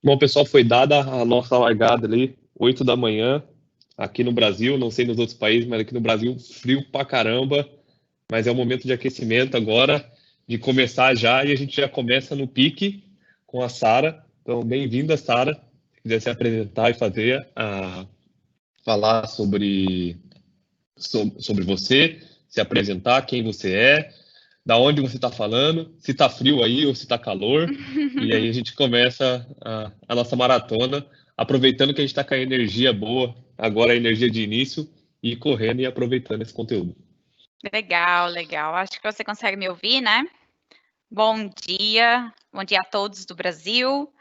Bom, pessoal, foi dada a nossa largada ali, 8 da manhã, aqui no Brasil, não sei nos outros países, mas aqui no Brasil, frio pra caramba, mas é o momento de aquecimento agora, de começar já, e a gente já começa no pique com a Sara. Então, bem-vinda, Sara. Se quiser se apresentar e falar sobre você, se apresentar, quem você é, da onde você está falando, se está frio aí ou se está calor. E aí a gente começa a nossa maratona, aproveitando que a gente está com a energia boa, agora a energia de início, e correndo e aproveitando esse conteúdo. Legal, legal. Acho que você consegue me ouvir, né? Bom dia a todos do Brasil.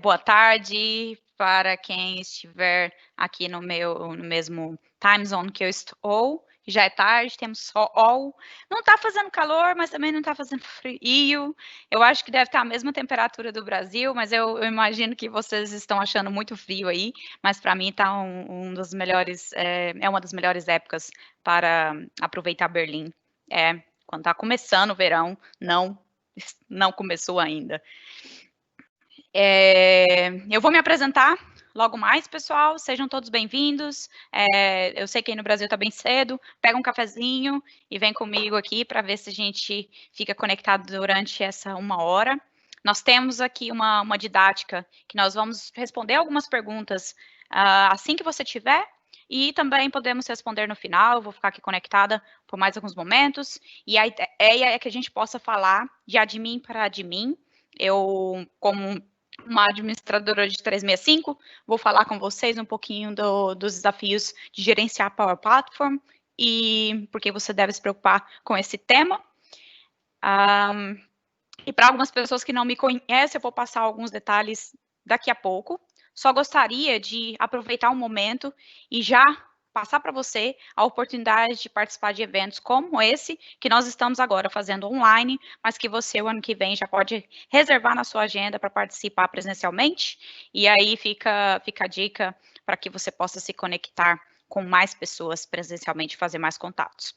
Boa tarde para quem estiver aqui no mesmo time zone que eu estou. Já é tarde, temos sol. Não está fazendo calor, mas também não está fazendo frio. Eu acho que deve estar a mesma temperatura do Brasil, mas eu imagino que vocês estão achando muito frio aí. Mas para mim está um dos melhores, é uma das melhores épocas para aproveitar Berlim. Quando está começando o verão, não começou ainda. Eu vou me apresentar logo mais, pessoal. Sejam todos bem-vindos. Eu sei que aí no Brasil está bem cedo. Pega um cafezinho e vem comigo aqui para ver se a gente fica conectado durante essa 1 hora. Nós temos aqui uma didática que nós vamos responder algumas perguntas assim que você tiver. E também podemos responder no final. Eu vou ficar aqui conectada por mais alguns momentos. E a ideia é que a gente possa falar de admin para admin. Eu, como uma administradora de 365, vou falar com vocês um pouquinho dos desafios de gerenciar a Power Platform e por que você deve se preocupar com esse tema. E para algumas pessoas que não me conhecem, eu vou passar alguns detalhes daqui a pouco. Só gostaria de aproveitar um momento e já passar para você a oportunidade de participar de eventos como esse, que nós estamos agora fazendo online, mas que você, o ano que vem, já pode reservar na sua agenda para participar presencialmente. E aí fica a dica para que você possa se conectar com mais pessoas presencialmente e fazer mais contatos.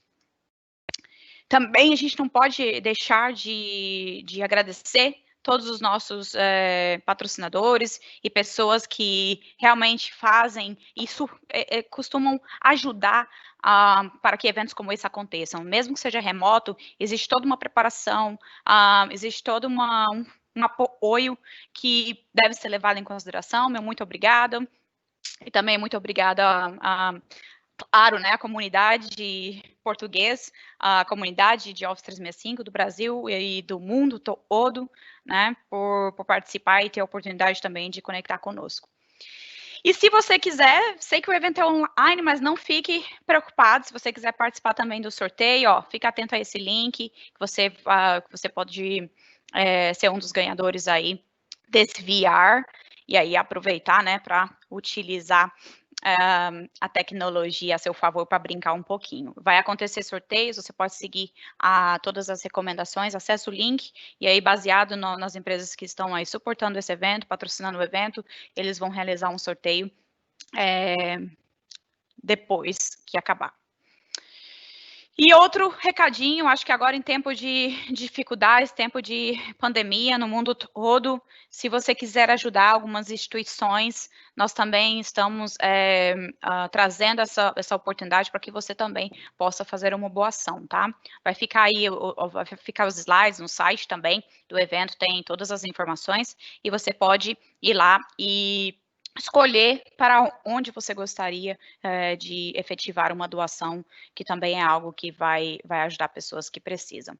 Também a gente não pode deixar de agradecer todos os nossos patrocinadores e pessoas que realmente fazem isso, costumam ajudar para que eventos como esse aconteçam. Mesmo que seja remoto, existe toda uma preparação, existe todo um apoio que deve ser levado em consideração. Meu muito obrigada. E também muito obrigada claro, né, a comunidade português, a comunidade de Office 365 do Brasil e do mundo todo, né, por participar e ter a oportunidade também de conectar conosco. E se você quiser, sei que o evento é online, mas não fique preocupado, se você quiser participar também do sorteio, ó, fica atento a esse link, que você pode ser um dos ganhadores aí desse VR, e aí aproveitar, né, para utilizar a tecnologia a seu favor para brincar um pouquinho. Vai acontecer sorteios, você pode seguir todas as recomendações, acessa o link, e aí baseado nas empresas que estão aí suportando esse evento, patrocinando o evento, eles vão realizar um sorteio depois que acabar. E outro recadinho, acho que agora em tempo de dificuldades, tempo de pandemia no mundo todo, se você quiser ajudar algumas instituições, nós também estamos trazendo essa oportunidade para que você também possa fazer uma boa ação, tá? Vai ficar os slides no site também do evento, tem todas as informações, e você pode ir lá e escolher para onde você gostaria de efetivar uma doação, que também é algo que vai ajudar pessoas que precisam.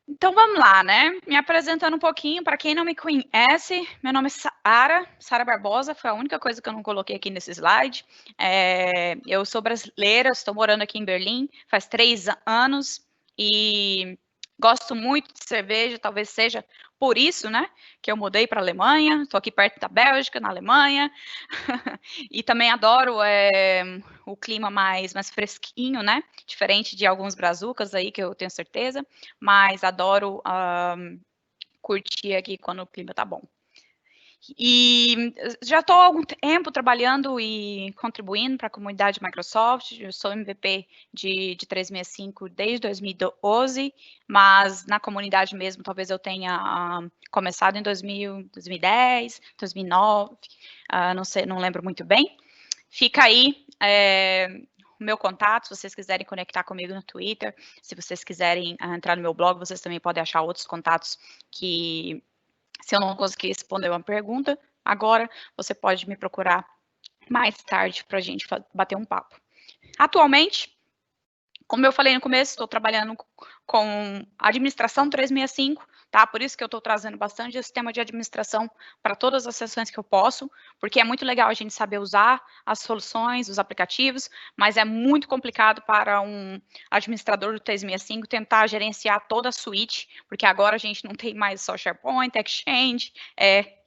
Então, vamos lá, né? Me apresentando um pouquinho, para quem não me conhece, meu nome é Sara Barbosa, foi a única coisa que eu não coloquei aqui nesse slide. Eu sou brasileira, estou morando aqui em Berlim faz 3 anos, e gosto muito de cerveja, talvez seja por isso, né, que eu mudei para a Alemanha, estou aqui perto da Bélgica, na Alemanha, e também adoro o clima mais fresquinho, né, diferente de alguns brazucas aí, que eu tenho certeza, mas adoro curtir aqui quando o clima tá bom. E já estou há algum tempo trabalhando e contribuindo para a comunidade Microsoft. Eu sou MVP de 365 desde 2012, mas na comunidade mesmo, talvez eu tenha começado em 2010, 2009, não sei, não lembro muito bem. Fica aí o meu contato, se vocês quiserem conectar comigo no Twitter, se vocês quiserem entrar no meu blog, vocês também podem achar outros contatos que, se eu não conseguir responder uma pergunta agora, você pode me procurar mais tarde para a gente bater um papo. Atualmente, como eu falei no começo, estou trabalhando com administração 365, tá? Por isso que eu estou trazendo bastante esse tema de administração para todas as sessões que eu posso, porque é muito legal a gente saber usar as soluções, os aplicativos, mas é muito complicado para um administrador do 365 tentar gerenciar toda a suite, porque agora a gente não tem mais só SharePoint, Exchange,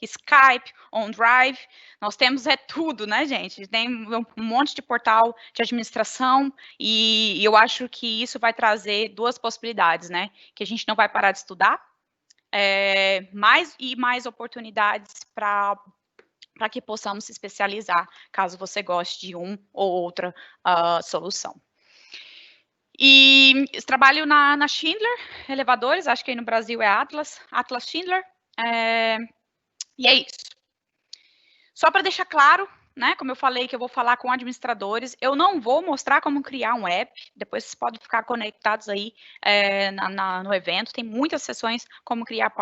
Skype, OneDrive, nós temos tudo, né, gente? Tem um monte de portal de administração e eu acho que isso vai trazer duas possibilidades, né? Que a gente não vai parar de estudar, mais oportunidades para que possamos se especializar, caso você goste de um ou outra solução. E trabalho na Schindler Elevadores, acho que aí no Brasil é Atlas Schindler, e é isso. Só para deixar claro, né, como eu falei que eu vou falar com administradores, eu não vou mostrar como criar um app, depois vocês podem ficar conectados aí no evento, tem muitas sessões como criar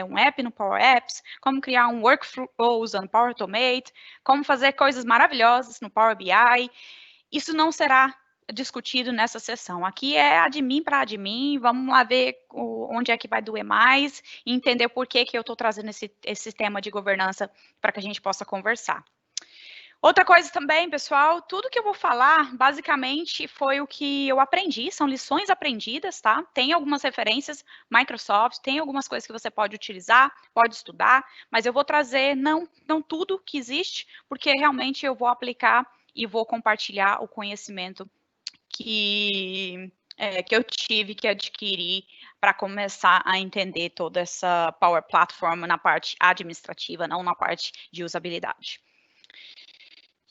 um app no Power Apps, como criar um workflow usando Power Automate, como fazer coisas maravilhosas no Power BI, isso não será discutido nessa sessão. Aqui é admin para admin, vamos lá ver onde é que vai doer mais e entender por que eu estou trazendo esse tema de governança para que a gente possa conversar. Outra coisa também, pessoal, tudo que eu vou falar, basicamente, foi o que eu aprendi, são lições aprendidas, tá? Tem algumas referências, Microsoft, tem algumas coisas que você pode utilizar, pode estudar, mas eu vou trazer não tudo que existe, porque realmente eu vou aplicar e vou compartilhar o conhecimento que eu tive que adquirir para começar a entender toda essa Power Platform na parte administrativa, não na parte de usabilidade.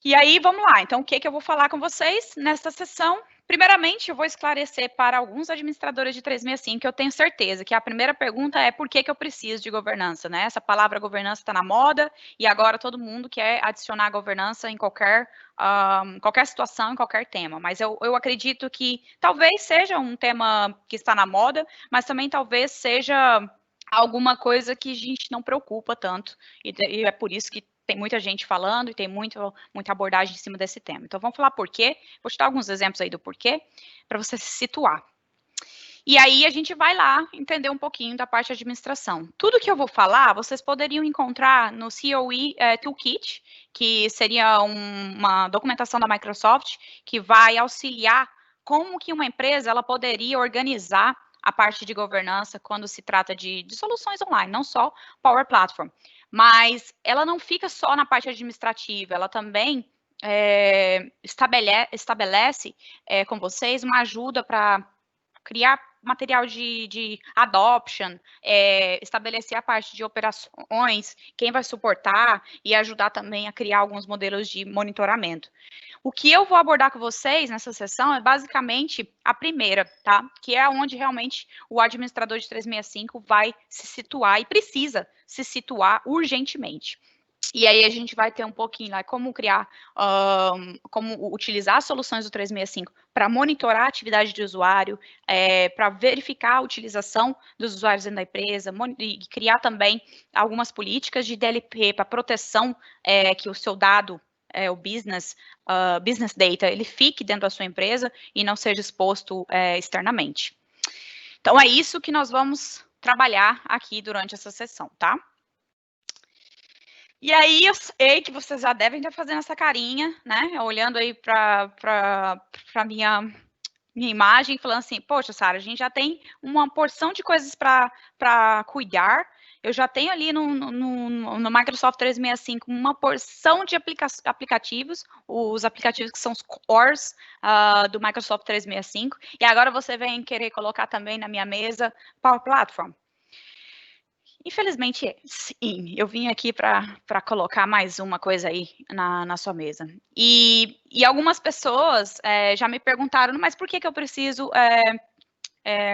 E aí, vamos lá. Então, o que eu vou falar com vocês nesta sessão? Primeiramente, eu vou esclarecer para alguns administradores de 365, que eu tenho certeza que a primeira pergunta é por que eu preciso de governança, né? Essa palavra governança está na moda e agora todo mundo quer adicionar governança em qualquer situação, em qualquer tema. Mas eu acredito que talvez seja um tema que está na moda, mas também talvez seja alguma coisa que a gente não preocupa tanto. E é por isso que tem muita gente falando e tem muita abordagem em cima desse tema. Então, vamos falar por quê. Vou te dar alguns exemplos aí do porquê, para você se situar. E aí, a gente vai lá entender um pouquinho da parte de administração. Tudo que eu vou falar, vocês poderiam encontrar no COE Toolkit, que seria uma documentação da Microsoft, que vai auxiliar como que uma empresa ela poderia organizar a parte de governança quando se trata de soluções online, não só Power Platform. Mas ela não fica só na parte administrativa, ela também estabelece com vocês uma ajuda para criar material de adoption, estabelecer a parte de operações, quem vai suportar e ajudar também a criar alguns modelos de monitoramento. O que eu vou abordar com vocês nessa sessão é basicamente a primeira, tá? Que é onde realmente o administrador de 365 vai se situar e precisa se situar urgentemente. E aí a gente vai ter um pouquinho lá como criar, como utilizar as soluções do 365 para monitorar a atividade de usuário, para verificar a utilização dos usuários dentro da empresa, e criar também algumas políticas de DLP para proteção que o seu dado, o business data, ele fique dentro da sua empresa e não seja exposto externamente. Então, é isso que nós vamos trabalhar aqui durante essa sessão, tá? E aí, eu sei que vocês já devem estar fazendo essa carinha, né? Olhando aí para minha imagem, falando assim, poxa, Sara, a gente já tem uma porção de coisas para cuidar. Eu já tenho ali no Microsoft 365 uma porção de aplicativos, os aplicativos que são os cores do Microsoft 365, e agora você vem querer colocar também na minha mesa Power Platform. Infelizmente, sim. Eu vim aqui para colocar mais uma coisa aí na sua mesa. E algumas pessoas já me perguntaram, mas por que eu preciso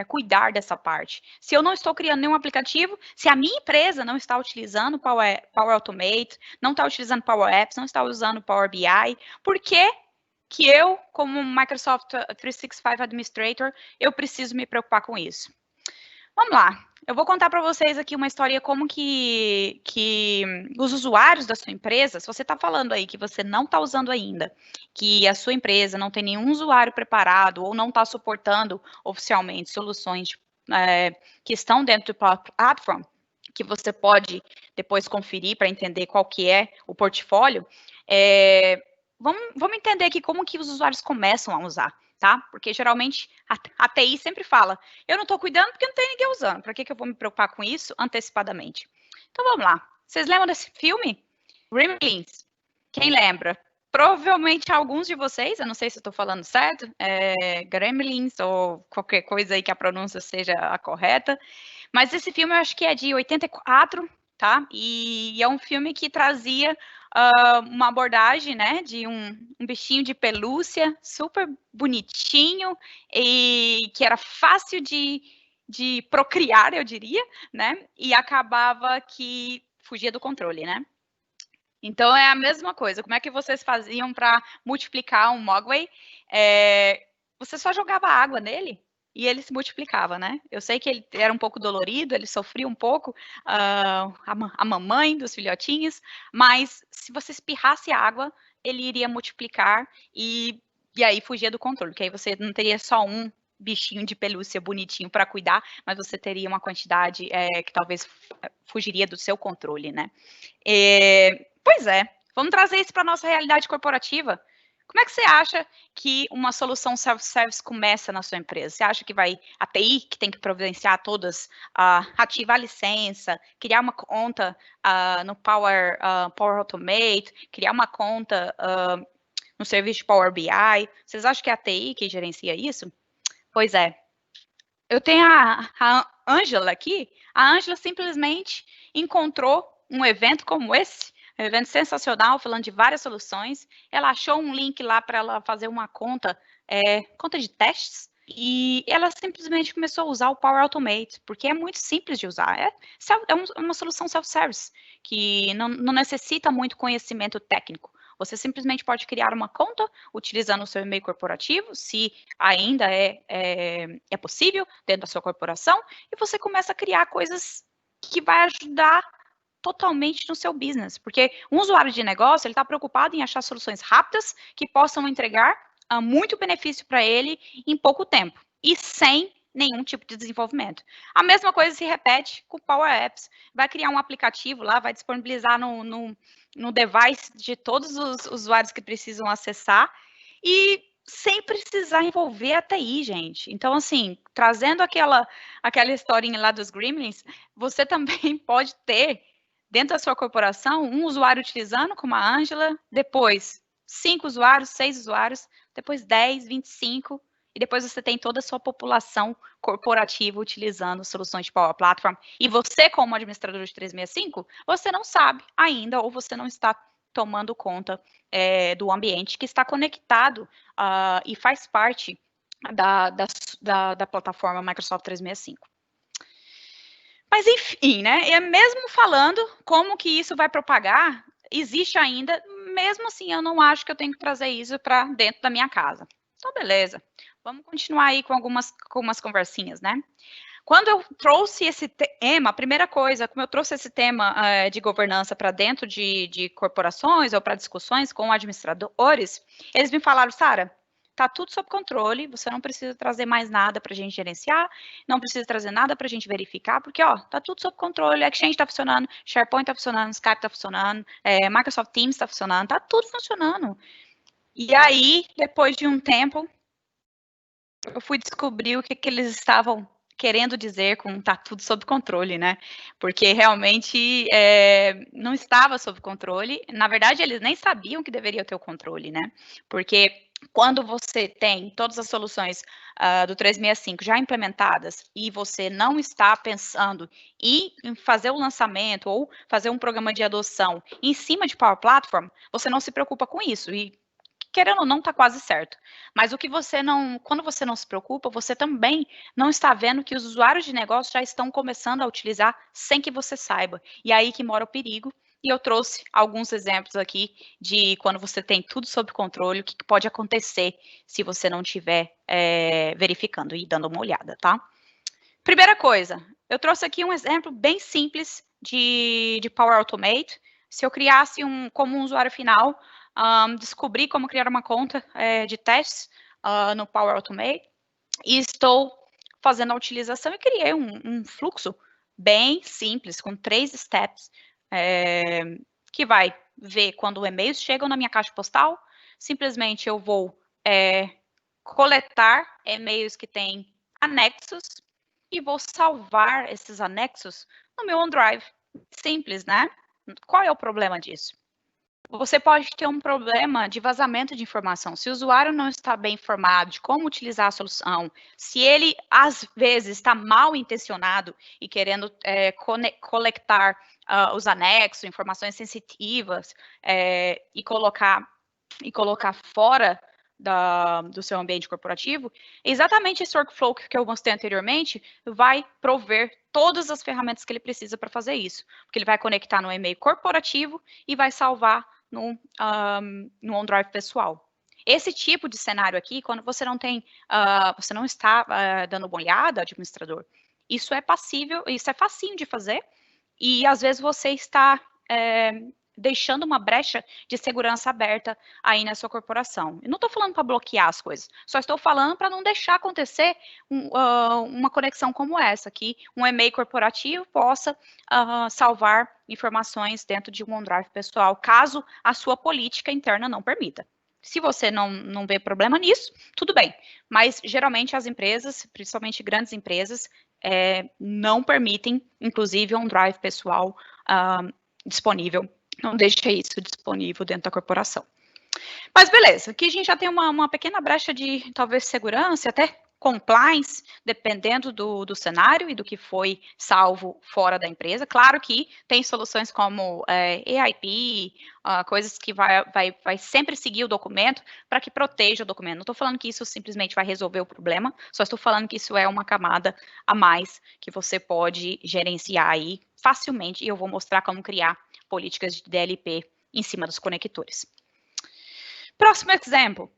cuidar dessa parte? Se eu não estou criando nenhum aplicativo, se a minha empresa não está utilizando Power Automate, não está utilizando Power Apps, não está usando Power BI, por que eu, como Microsoft 365 Administrator, eu preciso me preocupar com isso? Vamos lá. Eu vou contar para vocês aqui uma história como que os usuários da sua empresa, se você está falando aí que você não está usando ainda, que a sua empresa não tem nenhum usuário preparado ou não está suportando oficialmente soluções que estão dentro do Power Platform, que você pode depois conferir para entender qual que é o portfólio, vamos entender aqui como que os usuários começam a usar. Tá? Porque geralmente a TI sempre fala, eu não estou cuidando porque não tem ninguém usando, para que eu vou me preocupar com isso antecipadamente? Então vamos lá, vocês lembram desse filme? Gremlins, quem lembra? Provavelmente alguns de vocês, eu não sei se eu estou falando certo, Gremlins ou qualquer coisa aí que a pronúncia seja a correta, mas esse filme eu acho que é de 84, tá? E é um filme que trazia uma abordagem, né, de um bichinho de pelúcia super bonitinho e que era fácil de procriar, eu diria, né? E acabava que fugia do controle, né? Então é a mesma coisa. Como é que vocês faziam para multiplicar um Mogwai? Você só jogava água nele e ele se multiplicava, né? Eu sei que ele era um pouco dolorido, ele sofria um pouco, a mamãe dos filhotinhos, mas se você espirrasse água, ele iria multiplicar e aí fugia do controle, que aí você não teria só um bichinho de pelúcia bonitinho para cuidar, mas você teria uma quantidade que talvez fugiria do seu controle, né? Pois é, vamos trazer isso para a nossa realidade corporativa. Como é que você acha que uma solução self-service começa na sua empresa? Você acha que vai a TI, que tem que providenciar todas, ativar a licença, criar uma conta no Power Automate, criar uma conta no serviço de Power BI? Vocês acham que é a TI que gerencia isso? Pois é. Eu tenho a Ângela aqui. A Ângela simplesmente encontrou um evento como esse, um evento sensacional, falando de várias soluções. Ela achou um link lá para ela fazer uma conta de testes, e ela simplesmente começou a usar o Power Automate, porque é muito simples de usar. É uma solução self-service, que não necessita muito conhecimento técnico. Você simplesmente pode criar uma conta utilizando o seu e-mail corporativo, se ainda é possível dentro da sua corporação, e você começa a criar coisas que vai ajudar totalmente no seu business, porque um usuário de negócio, ele está preocupado em achar soluções rápidas que possam entregar muito benefício para ele em pouco tempo e sem nenhum tipo de desenvolvimento. A mesma coisa se repete com o Power Apps. Vai criar um aplicativo lá, vai disponibilizar no device de todos os usuários que precisam acessar e sem precisar envolver a TI, gente. Então, assim, trazendo aquela historinha lá dos Gremlins, você também pode ter dentro da sua corporação um usuário utilizando, como a Ângela, depois 5 usuários, 6 usuários, depois 10, 25, e depois você tem toda a sua população corporativa utilizando soluções de Power Platform. E você, como administrador de 365, você não sabe ainda, ou você não está tomando conta do ambiente que está conectado e faz parte da plataforma Microsoft 365. Mas, enfim, né? E mesmo falando como que isso vai propagar, existe ainda, mesmo assim, eu não acho que eu tenho que trazer isso para dentro da minha casa. Então, beleza. Vamos continuar aí com algumas conversinhas, né? Quando eu trouxe esse tema, a primeira coisa, como eu trouxe esse tema de governança para dentro de corporações ou para discussões com administradores, eles me falaram, Sara, tá tudo sob controle, você não precisa trazer mais nada para a gente gerenciar, não precisa trazer nada para a gente verificar, porque, ó, tá tudo sob controle, Exchange está funcionando, SharePoint está funcionando, Skype está funcionando, Microsoft Teams está funcionando, tá tudo funcionando. E aí, depois de um tempo, eu fui descobrir o que eles estavam querendo dizer com tá tudo sob controle, né? Porque realmente não estava sob controle. Na verdade, eles nem sabiam que deveria ter o controle, né? Porque quando você tem todas as soluções do 365 já implementadas e você não está pensando em fazer o lançamento ou fazer um programa de adoção em cima de Power Platform, você não se preocupa com isso. E querendo ou não, está quase certo. Mas o que você não, quando você não se preocupa, você também não está vendo que os usuários de negócio já estão começando a utilizar sem que você saiba. E aí que mora o perigo. E eu trouxe alguns exemplos aqui de quando você tem tudo sob controle, o que pode acontecer se você não estiver verificando e dando uma olhada, tá? Primeira coisa, eu trouxe aqui um exemplo bem simples de Power Automate. Se eu criasse como um usuário final, descobri como criar uma conta de testes no Power Automate e estou fazendo a utilização e criei um fluxo bem simples, com 3 steps, que vai ver quando e-mails chegam na minha caixa postal. Simplesmente eu vou coletar e-mails que têm anexos e vou salvar esses anexos no meu OneDrive. Simples, né? Qual é o problema disso? Você pode ter um problema de vazamento de informação. Se o usuário não está bem informado de como utilizar a solução, se ele, às vezes, está mal intencionado e querendo coletar os anexos, informações sensitivas e colocar fora do seu ambiente corporativo, exatamente esse workflow que eu mostrei anteriormente vai prover todas as ferramentas que ele precisa para fazer isso. Porque ele vai conectar no e-mail corporativo e vai salvar no OneDrive pessoal. Esse tipo de cenário aqui, quando você não tem, você não está dando uma olhada, administrador, isso é passível, isso é facinho de fazer, e às vezes você está deixando uma brecha de segurança aberta aí na sua corporação. Eu não estou falando para bloquear as coisas, só estou falando para não deixar acontecer uma conexão como essa, que um e-mail corporativo possa salvar informações dentro de um OneDrive pessoal, caso a sua política interna não permita. Se você não vê problema nisso, tudo bem. Mas, geralmente, as empresas, principalmente grandes empresas, não permitem, inclusive, um OneDrive pessoal disponível. Não deixa isso disponível dentro da corporação. Mas beleza, aqui a gente já tem uma pequena brecha de, talvez, segurança, até compliance, dependendo do cenário e do que foi salvo fora da empresa. Claro que tem soluções como EIP, coisas que vai sempre seguir o documento para que proteja o documento. Não estou falando que isso simplesmente vai resolver o problema, só estou falando que isso é uma camada a mais que você pode gerenciar aí facilmente, e eu vou mostrar como criar políticas de DLP em cima dos conectores. Próximo exemplo.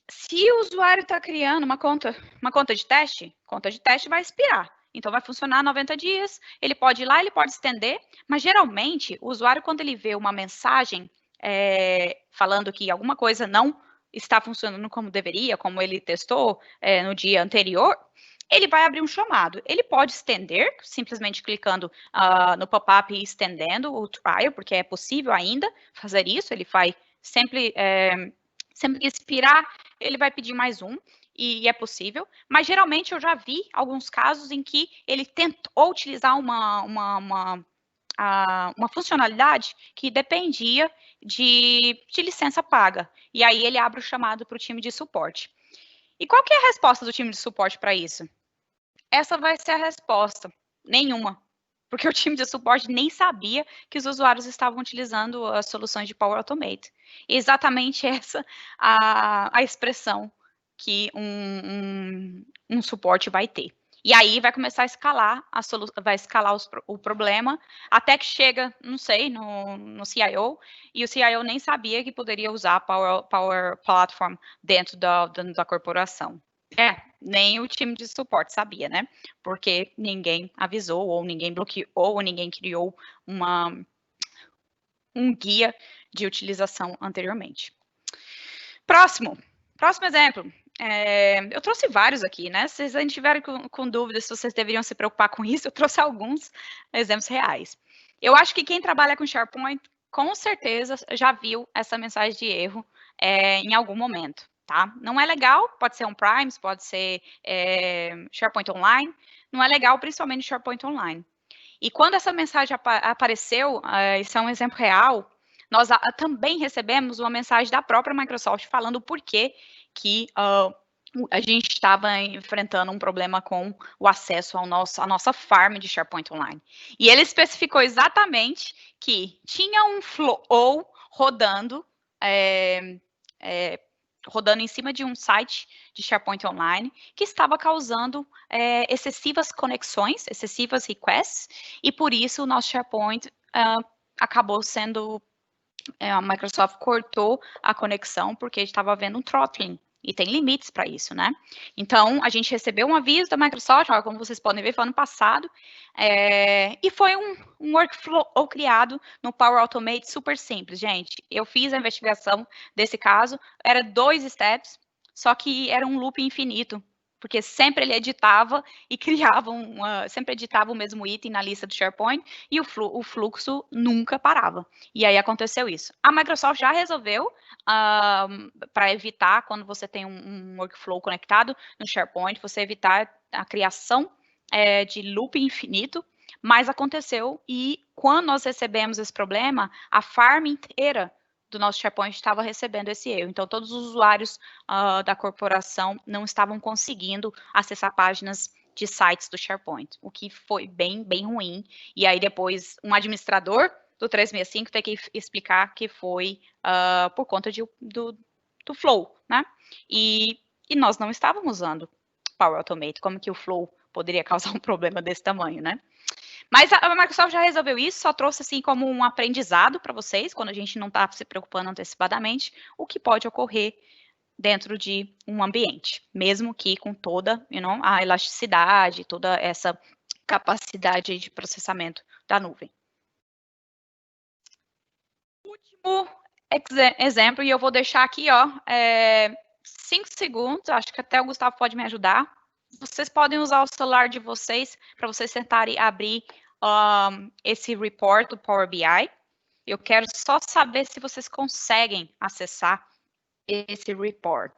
Se o usuário está criando uma conta de teste vai expirar. Então, vai funcionar 90 dias, ele pode ir lá, ele pode estender, mas geralmente, o usuário, quando ele vê uma mensagem falando que alguma coisa não está funcionando como deveria, como ele testou no dia anterior, ele vai abrir um chamado. Ele pode estender, simplesmente clicando no pop-up e estendendo o trial, porque é possível ainda fazer isso, ele vai sempre que expirar, ele vai pedir mais um, e é possível, mas geralmente eu já vi alguns casos em que ele tentou utilizar uma funcionalidade que dependia de licença paga, e aí ele abre o chamado para o time de suporte. E qual que é a resposta do time de suporte para isso? Essa vai ser a resposta, nenhuma. Porque o time de suporte nem sabia que os usuários estavam utilizando as soluções de Power Automate. Exatamente essa a expressão que um suporte vai ter. E aí vai começar a escalar, o problema, até que chega, não sei, no CIO, e o CIO nem sabia que poderia usar Power Platform dentro da corporação. Nem o time de suporte sabia, né? Porque ninguém avisou, ou ninguém bloqueou, ou ninguém criou um guia de utilização anteriormente. Próximo exemplo. Eu trouxe vários aqui, né? Se vocês tiverem com dúvidas se vocês deveriam se preocupar com isso, eu trouxe alguns exemplos reais. Eu acho que quem trabalha com SharePoint, com certeza, já viu essa mensagem de erro em algum momento. Tá? Não é legal, pode ser on-premise, pode ser SharePoint Online, não é legal, principalmente SharePoint Online. E quando essa mensagem apareceu, isso é um exemplo real, nós também recebemos uma mensagem da própria Microsoft falando o porquê que a gente estava enfrentando um problema com o acesso à nossa farm de SharePoint Online. E ele especificou exatamente que tinha um flow rodando, rodando em cima de um site de SharePoint Online que estava causando excessivas conexões, excessivas requests, e por isso o nosso SharePoint acabou sendo... a Microsoft cortou a conexão porque estava havendo um throttling. E tem limites para isso, né? Então, a gente recebeu um aviso da Microsoft, como vocês podem ver, foi ano passado, e foi um workflow criado no Power Automate super simples, gente. Eu fiz a investigação desse caso, era 2 steps, só que era um loop infinito, porque sempre ele editava e criava sempre editava o mesmo item na lista do SharePoint e o fluxo nunca parava. E aí aconteceu isso. A Microsoft já resolveu para evitar, quando você tem um workflow conectado no SharePoint, você evitar a criação de loop infinito, mas aconteceu e quando nós recebemos esse problema, a farm inteira do nosso SharePoint estava recebendo esse erro. Então, todos os usuários da corporação não estavam conseguindo acessar páginas de sites do SharePoint, o que foi bem, bem ruim. E aí, depois, um administrador do 365 tem que explicar que foi por conta do Flow, né? E nós não estávamos usando Power Automate. Como que o Flow poderia causar um problema desse tamanho, né? Mas a Microsoft já resolveu isso, só trouxe assim como um aprendizado para vocês, quando a gente não está se preocupando antecipadamente, o que pode ocorrer dentro de um ambiente, mesmo que com toda a elasticidade, toda essa capacidade de processamento da nuvem. Último exemplo, e eu vou deixar aqui, 5 segundos, acho que até o Gustavo pode me ajudar. Vocês podem usar o celular de vocês para vocês tentarem abrir esse report do Power BI. Eu quero só saber se vocês conseguem acessar esse report.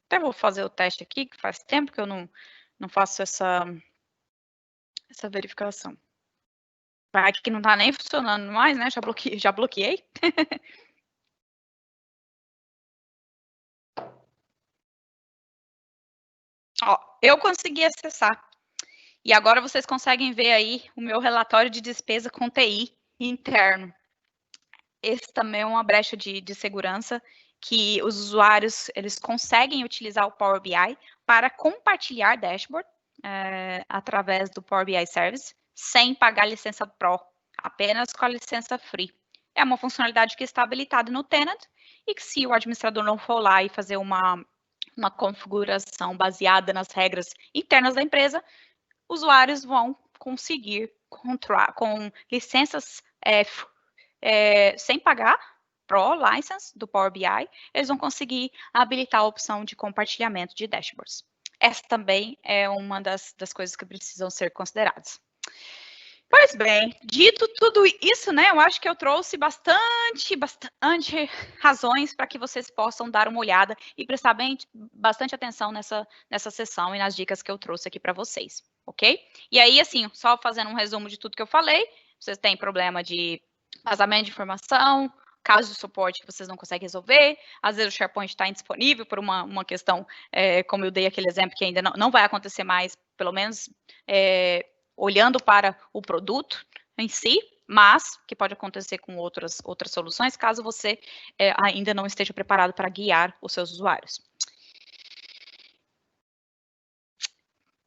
Até vou fazer o teste aqui, que faz tempo que eu não faço essa verificação. Vai que não está nem funcionando mais, né? Já bloqueei. Ó, eu consegui acessar. E agora vocês conseguem ver aí o meu relatório de despesa com TI interno. Esse também é uma brecha de segurança que os usuários eles conseguem utilizar o Power BI para compartilhar dashboard através do Power BI Service sem pagar licença Pro, apenas com a licença Free. É uma funcionalidade que está habilitada no Tenant e que se o administrador não for lá e fazer uma configuração baseada nas regras internas da empresa, usuários vão conseguir controlar com licenças sem pagar Pro License do Power BI, eles vão conseguir habilitar a opção de compartilhamento de dashboards. Essa também é uma das coisas que precisam ser consideradas. Pois bem, dito tudo isso, né, eu acho que eu trouxe bastante razões para que vocês possam dar uma olhada e prestar bastante atenção nessa sessão e nas dicas que eu trouxe aqui para vocês, ok? E aí, assim, só fazendo um resumo de tudo que eu falei, vocês têm problema de vazamento de informação, casos de suporte que vocês não conseguem resolver, às vezes o SharePoint está indisponível por uma questão, como eu dei aquele exemplo, que ainda não vai acontecer mais, pelo menos olhando para o produto em si, mas que pode acontecer com outras soluções, caso você ainda não esteja preparado para guiar os seus usuários.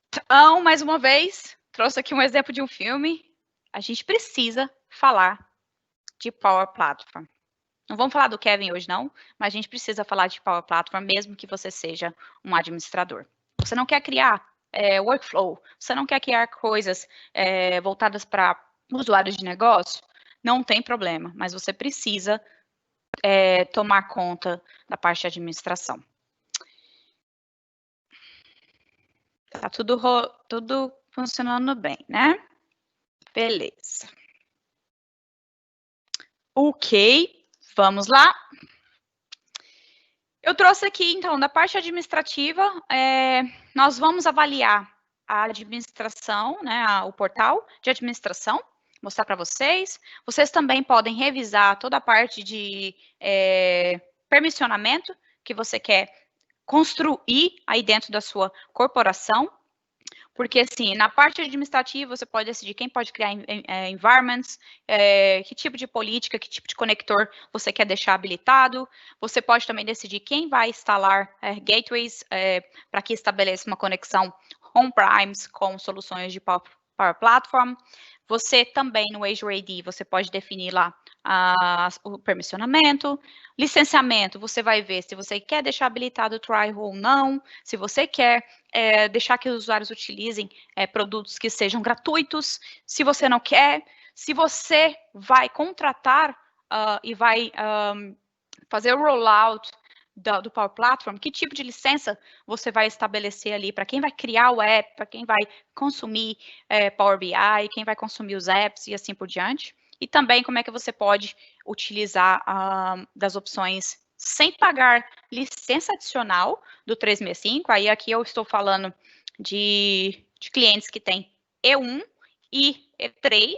Então, mais uma vez, trouxe aqui um exemplo de um filme. A gente precisa falar de Power Platform. Não vamos falar do Kevin hoje, não, mas a gente precisa falar de Power Platform, mesmo que você seja um administrador. Você não quer criar workflow, você não quer criar coisas voltadas para usuários de negócio, não tem problema, mas você precisa tomar conta da parte de administração. Tá tudo funcionando bem, né? Beleza. Ok, vamos lá. Eu trouxe aqui, então, da parte administrativa, nós vamos avaliar a administração, né, o portal de administração, mostrar para vocês. Vocês também podem revisar toda a parte de permissionamento que você quer construir aí dentro da sua corporação. Porque, assim, na parte administrativa, você pode decidir quem pode criar environments, que tipo de política, que tipo de conector você quer deixar habilitado. Você pode também decidir quem vai instalar gateways para que estabeleça uma conexão on-premise com soluções de Power Platform. Você também, no Azure AD, você pode definir lá o permissionamento. Licenciamento, você vai ver se você quer deixar habilitado o try ou não, se você quer deixar que os usuários utilizem produtos que sejam gratuitos, se você não quer, se você vai contratar e vai fazer o rollout do Power Platform, que tipo de licença você vai estabelecer ali para quem vai criar o app, para quem vai consumir Power BI, quem vai consumir os apps e assim por diante. E também como é que você pode utilizar das opções sem pagar licença adicional do 365. Aí aqui eu estou falando de clientes que têm E1 e E3.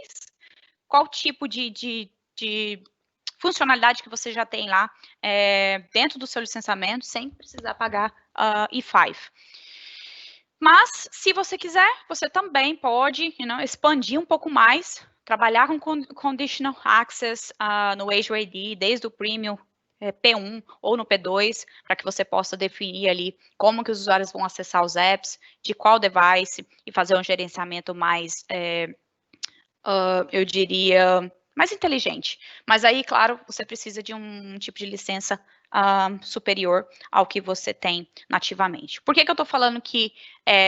Qual tipo de funcionalidade que você já tem lá dentro do seu licenciamento, sem precisar pagar E5. Mas, se você quiser, você também pode expandir um pouco mais, trabalhar com Conditional Access no Azure AD, desde o Premium P1 ou no P2, para que você possa definir ali como que os usuários vão acessar os apps, de qual device, e fazer um gerenciamento mais, eu diria, mais inteligente. Mas aí, claro, você precisa de um tipo de licença superior ao que você tem nativamente. Por que eu estou falando que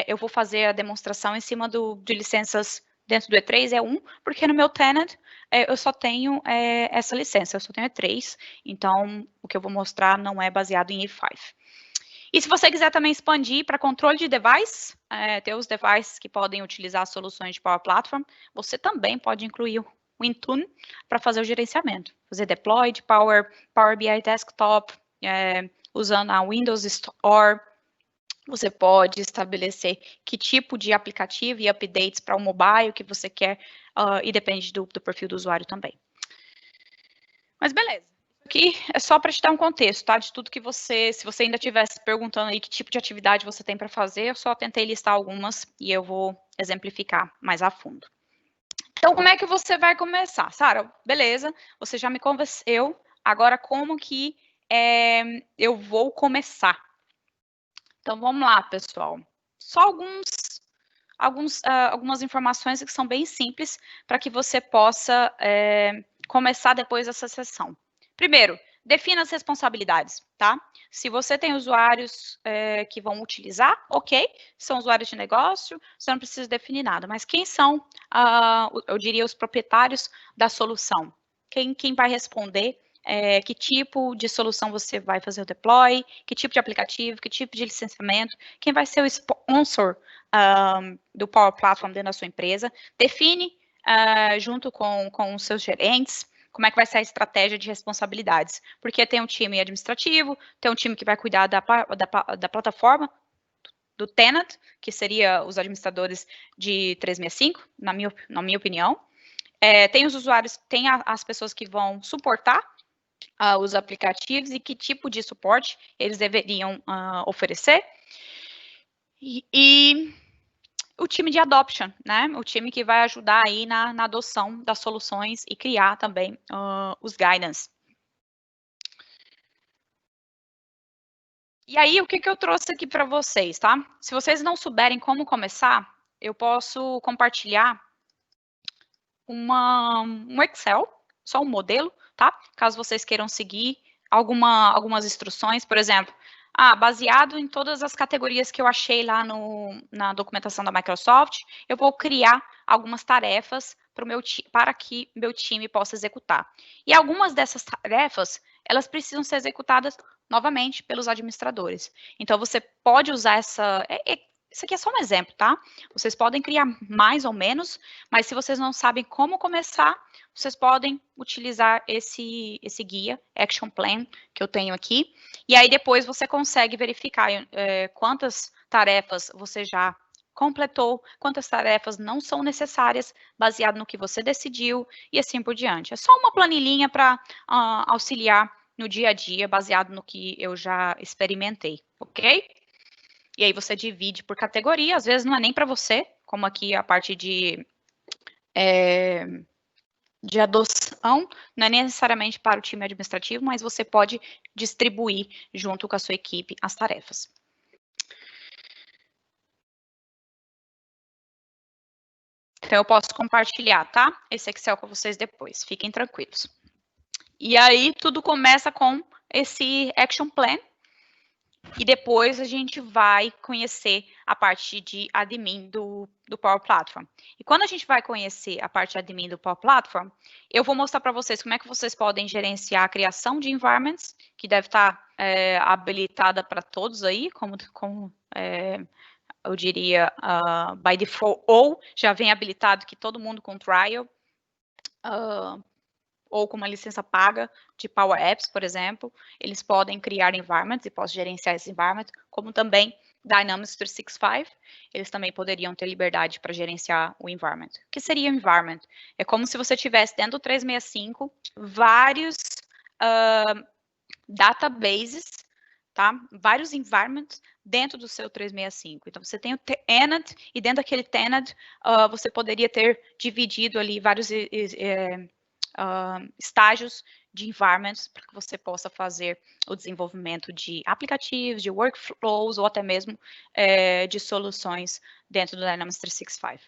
eu vou fazer a demonstração em cima de licenças dentro do E3? Porque no meu tenant eu só tenho essa licença, eu só tenho E3, então o que eu vou mostrar não é baseado em E5. E se você quiser também expandir para controle de device, ter os devices que podem utilizar soluções de Power Platform, você também pode incluir o Intune para fazer o gerenciamento. Fazer deploy de Power BI Desktop, usando a Windows Store. Você pode estabelecer que tipo de aplicativo e updates para o mobile que você quer, e depende do perfil do usuário também. Mas beleza. Aqui é só para te dar um contexto, tá? De tudo que você, se você ainda estivesse perguntando aí que tipo de atividade você tem para fazer, eu só tentei listar algumas e eu vou exemplificar mais a fundo. Então, como é que você vai começar? Sara, beleza, você já me convenceu, agora como que eu vou começar? Então, vamos lá, pessoal. Só algumas informações que são bem simples para que você possa começar depois dessa sessão. Primeiro, defina as responsabilidades, tá? Se você tem usuários que vão utilizar, ok, são usuários de negócio, você não precisa definir nada, mas quem são, eu diria, os proprietários da solução? Quem vai responder? Que tipo de solução você vai fazer o deploy, que tipo de aplicativo, que tipo de licenciamento, quem vai ser o sponsor do Power Platform dentro da sua empresa, define junto com os seus gerentes, como é que vai ser a estratégia de responsabilidades, porque tem um time administrativo, tem um time que vai cuidar da plataforma, do tenant, que seria os administradores de 365, na minha opinião, tem os usuários, tem as pessoas que vão suportar os aplicativos e que tipo de suporte eles deveriam oferecer, e o time de adoption, né? O time que vai ajudar aí na adoção das soluções e criar também os guidance. E aí, o que eu trouxe aqui para vocês, tá? Se vocês não souberem como começar, eu posso compartilhar um Excel, só um modelo, tá? Caso vocês queiram seguir algumas instruções, por exemplo, baseado em todas as categorias que eu achei lá na documentação da Microsoft, eu vou criar algumas tarefas para que meu time possa executar. E algumas dessas tarefas, elas precisam ser executadas novamente pelos administradores. Então, você pode usar isso aqui é só um exemplo, tá? Vocês podem criar mais ou menos, mas se vocês não sabem como começar, vocês podem utilizar esse guia, Action Plan, que eu tenho aqui, e aí depois você consegue verificar quantas tarefas você já completou, quantas tarefas não são necessárias, baseado no que você decidiu e assim por diante. É só uma planilhinha para auxiliar no dia a dia, baseado no que eu já experimentei, ok? E aí você divide por categoria, às vezes não é nem para você, como aqui a parte de adoção, não é necessariamente para o time administrativo, mas você pode distribuir junto com a sua equipe as tarefas. Então, eu posso compartilhar, tá? Esse Excel com vocês depois, fiquem tranquilos. E aí, tudo começa com esse Action Plan, e depois a gente vai conhecer a parte de admin do Power Platform. E quando a gente vai conhecer a parte de admin do Power Platform, eu vou mostrar para vocês como é que vocês podem gerenciar a criação de environments, que deve estar habilitada para todos aí, como eu diria, by default, ou já vem habilitado que todo mundo com trial, ou com uma licença paga de Power Apps, por exemplo, eles podem criar environments e posso gerenciar esse environment, como também Dynamics 365, eles também poderiam ter liberdade para gerenciar o environment. O que seria environment? É como se você tivesse dentro do 365 vários databases, tá? Vários environments dentro do seu 365. Então, você tem o tenant, e dentro daquele tenant, você poderia ter dividido ali vários estágios de environments para que você possa fazer o desenvolvimento de aplicativos, de workflows ou até mesmo de soluções dentro do Dynamics 365.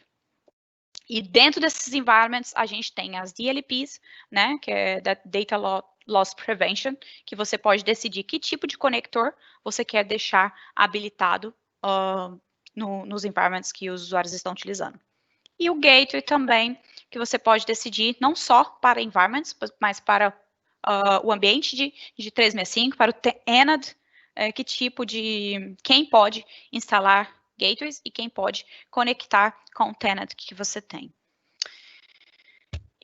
E dentro desses environments, a gente tem as DLPs, né, que é da Data Loss Prevention, que você pode decidir que tipo de conector você quer deixar habilitado nos environments que os usuários estão utilizando. E o Gateway também, que você pode decidir não só para environments, mas para o ambiente de 365, para o tenant, que tipo de... quem pode instalar gateways e quem pode conectar com o tenant que você tem.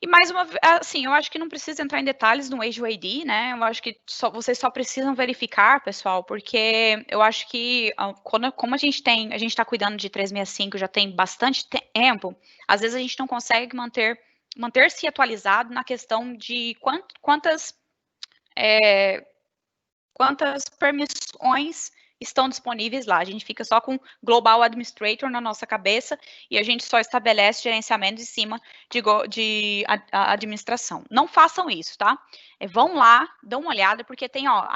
E mais uma vez, assim, eu acho que não precisa entrar em detalhes no Azure AD, né? Eu acho que vocês só precisam verificar, pessoal, porque eu acho que como a gente está cuidando de 365 já tem bastante tempo, às vezes a gente não consegue manter-se atualizado na questão de quantas permissões estão disponíveis lá. A gente fica só com Global Administrator na nossa cabeça e a gente só estabelece gerenciamento em cima de administração. Não façam isso, tá? Vão lá, dão uma olhada, porque tem, uma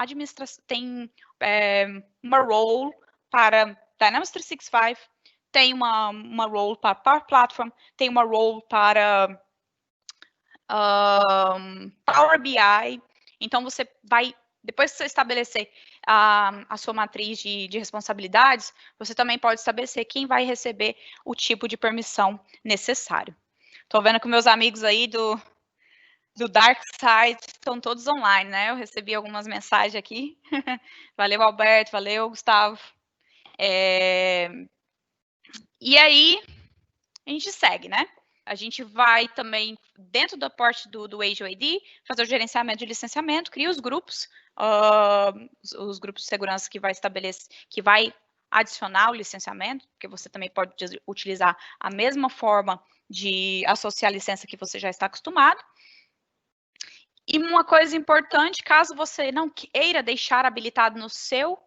role para Dynamics 365, tem uma role para Power Platform, tem uma role para Power BI. Então, você vai, depois que você estabelecer a sua matriz de responsabilidades, você também pode estabelecer quem vai receber o tipo de permissão necessário. Estou vendo que meus amigos aí do Dark Side estão todos online, né? Eu recebi algumas mensagens aqui. Valeu, Alberto. Valeu, Gustavo. E aí, a gente segue, né? A gente vai também, dentro da parte do Azure AD, fazer o gerenciamento de licenciamento, cria os grupos de segurança que vai estabelecer, que vai adicionar o licenciamento, porque você também pode utilizar a mesma forma de associar a licença que você já está acostumado. E uma coisa importante, caso você não queira deixar habilitado no seu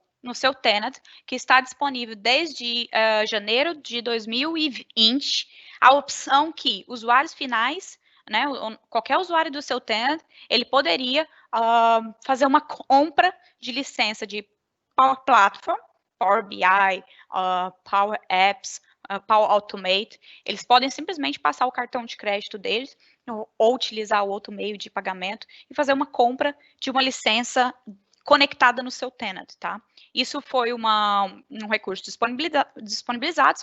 tenant, que está disponível desde janeiro de 2020, a opção que usuários finais, né, qualquer usuário do seu tenant, ele poderia fazer uma compra de licença de Power Platform, Power BI, Power Apps, Power Automate. Eles podem simplesmente passar o cartão de crédito deles ou utilizar o outro meio de pagamento e fazer uma compra de uma licença conectada no seu tenant, tá? Isso foi um recurso disponibilizado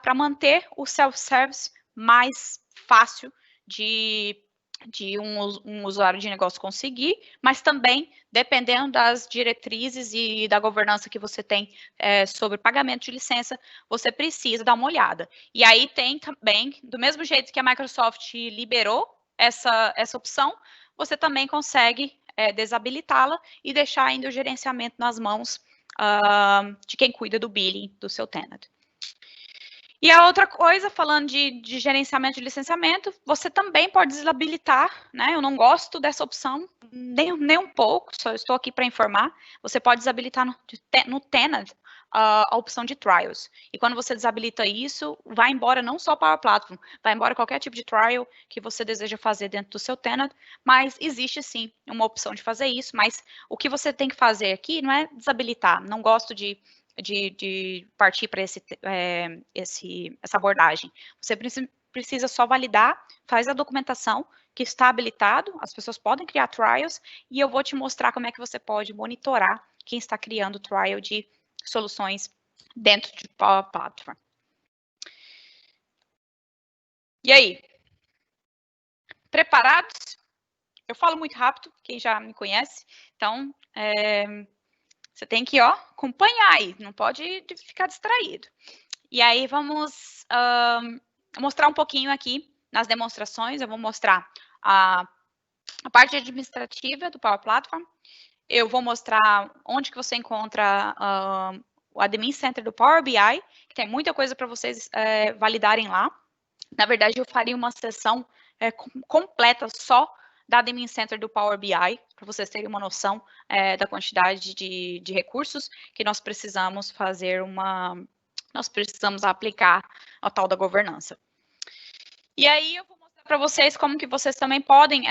para manter o self-service mais fácil de um usuário de negócio conseguir, mas também, dependendo das diretrizes e da governança que você tem sobre pagamento de licença, você precisa dar uma olhada. E aí tem também, do mesmo jeito que a Microsoft liberou essa opção, você também consegue desabilitá-la e deixar ainda o gerenciamento nas mãos de quem cuida do billing do seu tenant. E a outra coisa, falando de gerenciamento de licenciamento, você também pode desabilitar, né? Eu não gosto dessa opção, nem um pouco, só estou aqui para informar. Você pode desabilitar no Tenant a opção de trials. E quando você desabilita isso, vai embora não só Power Platform, vai embora qualquer tipo de trial que você deseja fazer dentro do seu tenant, mas existe sim uma opção de fazer isso, mas o que você tem que fazer aqui não é desabilitar, não gosto de partir para essa abordagem. Você precisa só validar, faz a documentação que está habilitado, as pessoas podem criar trials, e eu vou te mostrar como é que você pode monitorar quem está criando trial de soluções dentro de Power Platform. E aí? Preparados? Eu falo muito rápido, quem já me conhece, então você tem que acompanhar aí, não pode ficar distraído. E aí vamos mostrar um pouquinho aqui nas demonstrações, eu vou mostrar a parte administrativa do Power Platform, eu vou mostrar onde que você encontra o Admin Center do Power BI, que tem muita coisa para vocês validarem lá. Na verdade, eu faria uma sessão completa só da Admin Center do Power BI, para vocês terem uma noção da quantidade de recursos que nós precisamos fazer nós precisamos aplicar a tal da governança. E aí eu vou mostrar para vocês como que vocês também podem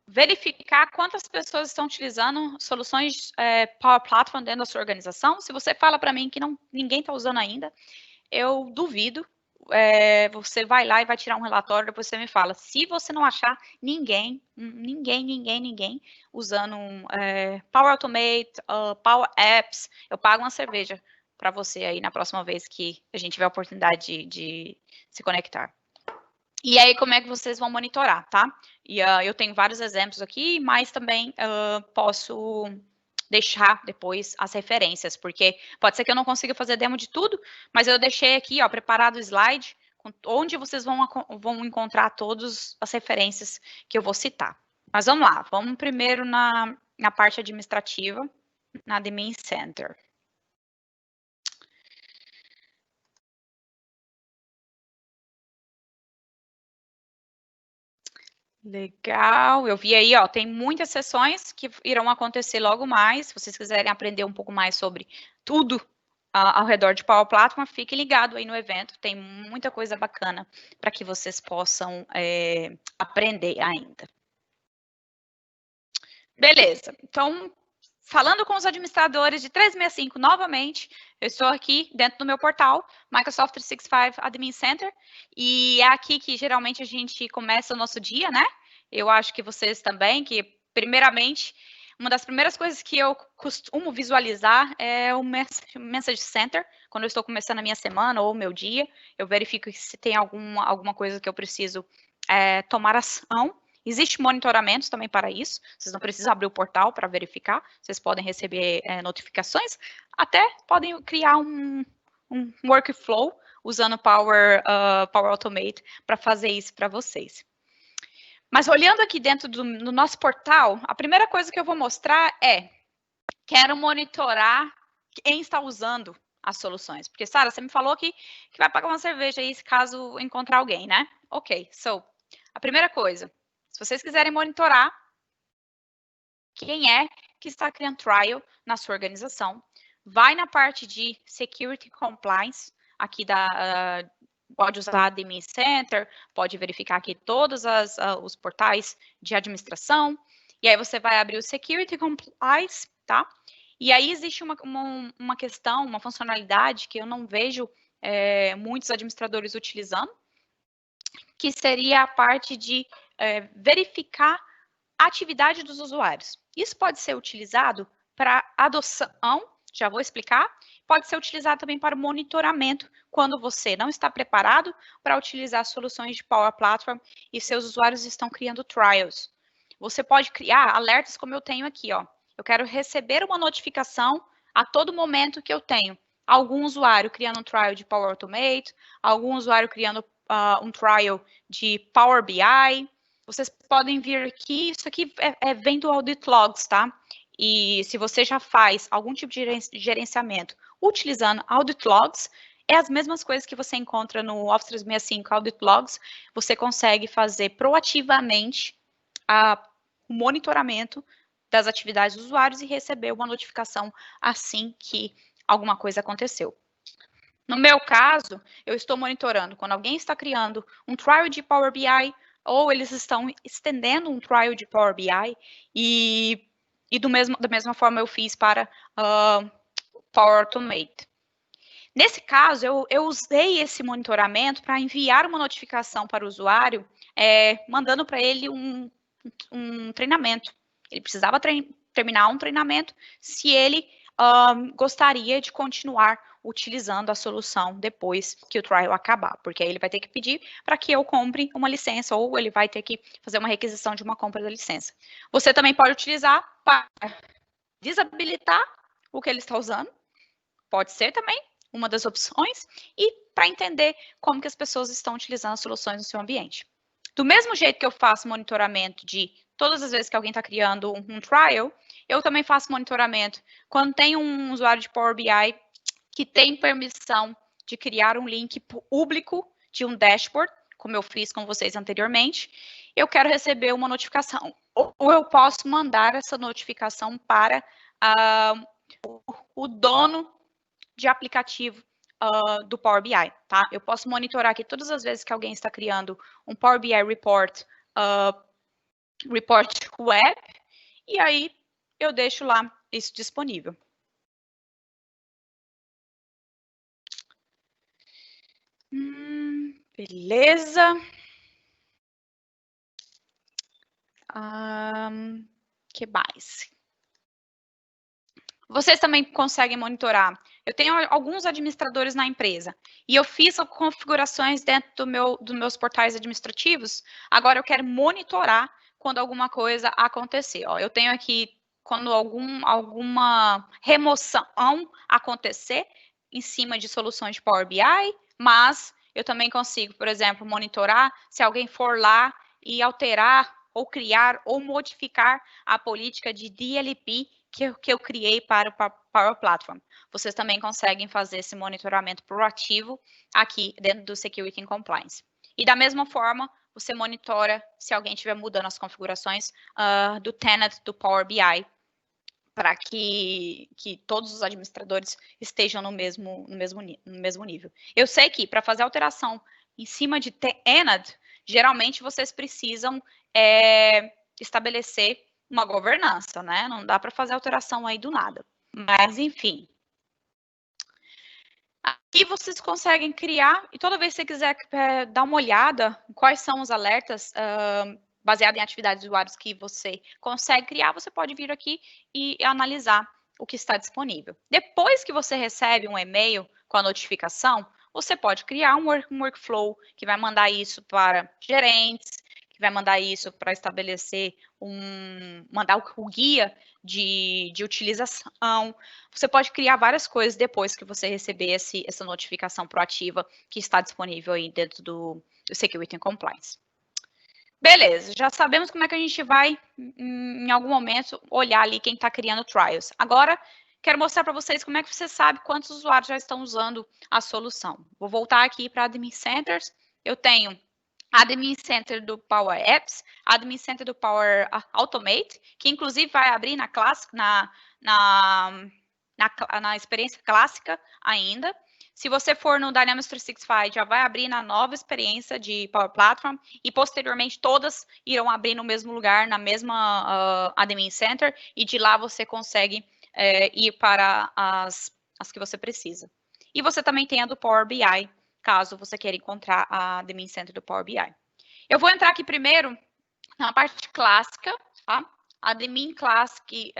verificar quantas pessoas estão utilizando soluções Power Platform dentro da sua organização. Se você fala para mim que ninguém está usando ainda, eu duvido. Você vai lá e vai tirar um relatório, depois você me fala. Se você não achar ninguém usando Power Automate, Power Apps, eu pago uma cerveja para você aí na próxima vez que a gente tiver a oportunidade de se conectar. E aí, como é que vocês vão monitorar, tá? E eu tenho vários exemplos aqui, mas também posso deixar depois as referências, porque pode ser que eu não consiga fazer demo de tudo, mas eu deixei aqui, preparado o slide, onde vocês vão encontrar todas as referências que eu vou citar. Mas vamos lá, vamos primeiro na parte administrativa, na Admin Center. Legal, eu vi aí, tem muitas sessões que irão acontecer logo mais. Se vocês quiserem aprender um pouco mais sobre tudo ao redor de Power Platform, fique ligado aí no evento, tem muita coisa bacana para que vocês possam aprender ainda. Beleza, então, falando com os administradores de 365 novamente, eu estou aqui dentro do meu portal, Microsoft 365 Admin Center, e é aqui que geralmente a gente começa o nosso dia, né? Eu acho que vocês também, que primeiramente, uma das primeiras coisas que eu costumo visualizar é o Message Center, quando eu estou começando a minha semana ou o meu dia, eu verifico se tem alguma coisa que eu preciso tomar ação. Existe monitoramentos também para isso, vocês não precisam abrir o portal para verificar, vocês podem receber notificações, até podem criar um workflow usando Power Automate para fazer isso para vocês. Mas olhando aqui dentro do nosso portal, a primeira coisa que eu vou mostrar quero monitorar quem está usando as soluções. Porque, Sara, você me falou que vai pagar uma cerveja aí caso encontrar alguém, né? Ok, so, a primeira coisa, se vocês quiserem monitorar quem é que está criando trial na sua organização, vai na parte de Security Compliance, aqui pode usar a Admin Center, pode verificar aqui todos os portais de administração, e aí você vai abrir o Security Compliance, tá? E aí existe uma questão, uma funcionalidade que eu não vejo muitos administradores utilizando, que seria a parte de verificar a atividade dos usuários. Isso pode ser utilizado para adoção, já vou explicar, pode ser utilizado também para monitoramento, quando você não está preparado para utilizar soluções de Power Platform e seus usuários estão criando trials. Você pode criar alertas como eu tenho aqui, Eu quero receber uma notificação a todo momento que eu tenho algum usuário criando um trial de Power Automate, algum usuário criando um trial de Power BI. Vocês podem vir aqui, isso aqui vem do Audit Logs, tá? E se você já faz algum tipo de gerenciamento utilizando Audit Logs, é as mesmas coisas que você encontra no Office 365 Audit Logs, você consegue fazer proativamente o monitoramento das atividades dos usuários e receber uma notificação assim que alguma coisa aconteceu. No meu caso, eu estou monitorando quando alguém está criando um trial de Power BI ou eles estão estendendo um trial de Power BI e da mesma forma eu fiz para Power Automate. Nesse caso, eu usei esse monitoramento para enviar uma notificação para o usuário, mandando para ele um treinamento. Ele precisava terminar um treinamento se ele gostaria de continuar utilizando a solução depois que o trial acabar, porque aí ele vai ter que pedir para que eu compre uma licença ou ele vai ter que fazer uma requisição de uma compra da licença. Você também pode utilizar para desabilitar o que ele está usando, pode ser também uma das opções, e para entender como que as pessoas estão utilizando as soluções no seu ambiente. Do mesmo jeito que eu faço monitoramento de todas as vezes que alguém está criando um trial, eu também faço monitoramento quando tem um usuário de Power BI que tem permissão de criar um link público de um dashboard, como eu fiz com vocês anteriormente, eu quero receber uma notificação. Ou eu posso mandar essa notificação para o dono de aplicativo do Power BI, tá? Eu posso monitorar aqui todas as vezes que alguém está criando um Power BI Report, report web, e aí eu deixo lá isso disponível. Beleza. Que mais? Vocês também conseguem monitorar. Eu tenho alguns administradores na empresa e eu fiz configurações dentro dos meus portais administrativos. Agora eu quero monitorar quando alguma coisa acontecer. Ó, eu tenho aqui quando alguma remoção acontecer em cima de soluções de Power BI, mas eu também consigo, por exemplo, monitorar se alguém for lá e alterar ou criar ou modificar a política de DLP que eu criei para o Power Platform. Vocês também conseguem fazer esse monitoramento proativo aqui dentro do Security and Compliance. E da mesma forma, você monitora se alguém estiver mudando as configurações do tenant do Power BI para que todos os administradores estejam no mesmo nível. Eu sei que para fazer alteração em cima de tenant, geralmente vocês precisam estabelecer uma governança, né? Não dá para fazer alteração aí do nada. Mas, enfim. Aqui vocês conseguem criar, e toda vez que você quiser dar uma olhada em quais são os alertas baseado em atividades de usuários que você consegue criar, você pode vir aqui e analisar o que está disponível. Depois que você recebe um e-mail com a notificação, você pode criar um workflow que vai mandar isso para gerentes, que vai mandar isso para estabelecer mandar o guia de utilização. Você pode criar várias coisas depois que você receber essa notificação proativa que está disponível aí dentro do Security and Compliance. Beleza, já sabemos como é que a gente vai, em algum momento, olhar ali quem está criando trials. Agora, quero mostrar para vocês como é que você sabe quantos usuários já estão usando a solução. Vou voltar aqui para Admin Centers. Eu tenho Admin Center do Power Apps, Admin Center do Power Automate, que inclusive vai abrir na experiência clássica ainda. Se você for no Dynamics 365, já vai abrir na nova experiência de Power Platform e, posteriormente, todas irão abrir no mesmo lugar, na mesma Admin Center, e de lá você consegue ir para as que você precisa. E você também tem a do Power BI, caso você queira encontrar a Admin Center do Power BI. Eu vou entrar aqui primeiro na parte clássica, tá? A Admin Classic,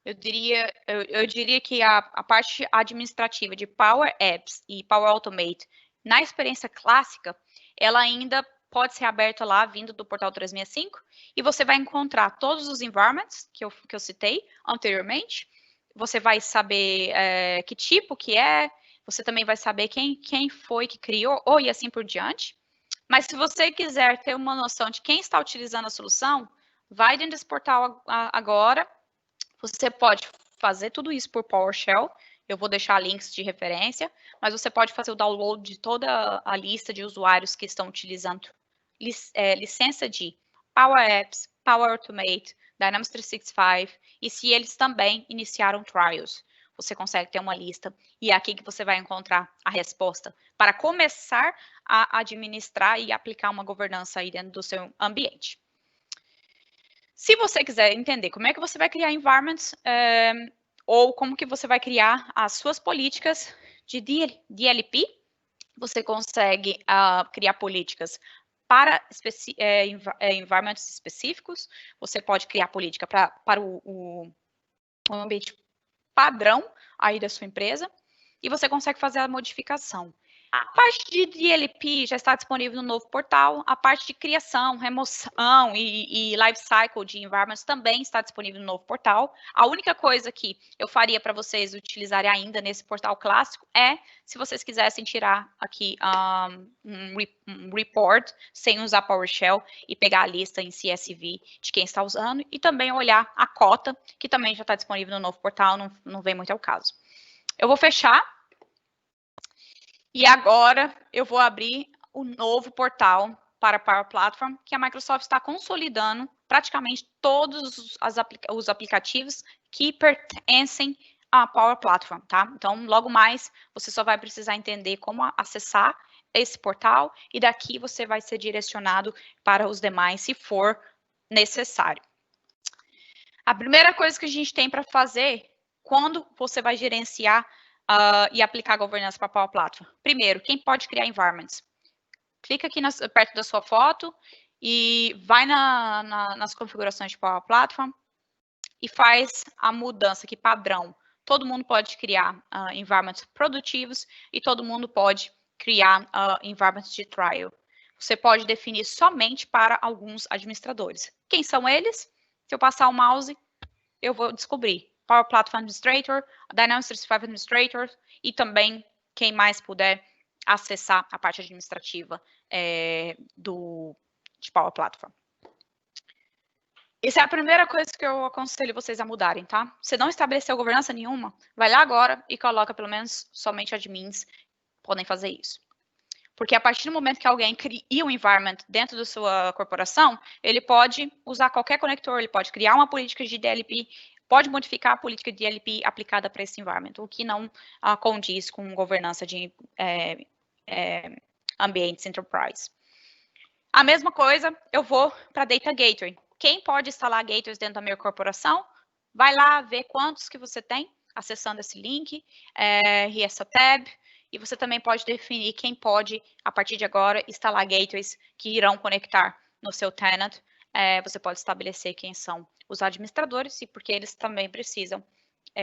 eu diria que a parte administrativa de Power Apps e Power Automate, na experiência clássica, ela ainda pode ser aberta lá, vindo do portal 365, e você vai encontrar todos os environments que eu citei anteriormente. Você vai saber que tipo que é, você também vai saber quem foi que criou, e assim por diante. Mas se você quiser ter uma noção de quem está utilizando a solução, vai dentro desse portal agora. Você pode fazer tudo isso por PowerShell. Eu vou deixar links de referência, mas você pode fazer o download de toda a lista de usuários que estão utilizando licença de Power Apps, Power Automate, Dynamics 365, e se eles também iniciaram trials. Você consegue ter uma lista, e é aqui que você vai encontrar a resposta para começar a administrar e aplicar uma governança aí dentro do seu ambiente. Se você quiser entender como é que você vai criar environments, ou como que você vai criar as suas políticas de DLP, você consegue criar políticas para environments específicos, você pode criar política para o ambiente padrão aí da sua empresa, e você consegue fazer a modificação. A parte de DLP já está disponível no novo portal. A parte de criação, remoção e lifecycle de environments também está disponível no novo portal. A única coisa que eu faria para vocês utilizarem ainda nesse portal clássico é se vocês quisessem tirar aqui um report sem usar PowerShell e pegar a lista em CSV de quem está usando e também olhar a cota, que também já está disponível no novo portal, não vem muito ao caso. Eu vou fechar. E agora eu vou abrir o novo portal para a Power Platform, que a Microsoft está consolidando praticamente todos os aplicativos que pertencem à Power Platform, tá? Então, logo mais, você só vai precisar entender como acessar esse portal e daqui você vai ser direcionado para os demais, se for necessário. A primeira coisa que a gente tem para fazer, quando você vai gerenciar e aplicar a governança para a Power Platform. Primeiro, quem pode criar environments? Clica aqui perto da sua foto e vai nas configurações de Power Platform e faz a mudança aqui, padrão. Todo mundo pode criar environments produtivos e todo mundo pode criar environments de trial. Você pode definir somente para alguns administradores. Quem são eles? Se eu passar o mouse, eu vou descobrir. Power Platform Administrator, Dynamics 365 Administrator e também quem mais puder acessar a parte administrativa de Power Platform. Essa é a primeira coisa que eu aconselho vocês a mudarem, tá? Se não estabeleceu governança nenhuma, vai lá agora e coloca pelo menos somente admins podem fazer isso. Porque a partir do momento que alguém cria um environment dentro da sua corporação, ele pode usar qualquer conector, ele pode criar uma política de DLP, pode modificar a política de DLP aplicada para esse environment, o que não condiz com governança de ambientes enterprise. A mesma coisa, eu vou para Data Gateway. Quem pode instalar gateways dentro da minha corporação? Vai lá ver quantos que você tem, acessando esse link e essa tab. E você também pode definir quem pode, a partir de agora, instalar gateways que irão conectar no seu tenant. Você pode estabelecer quem são os administradores e porque eles também precisam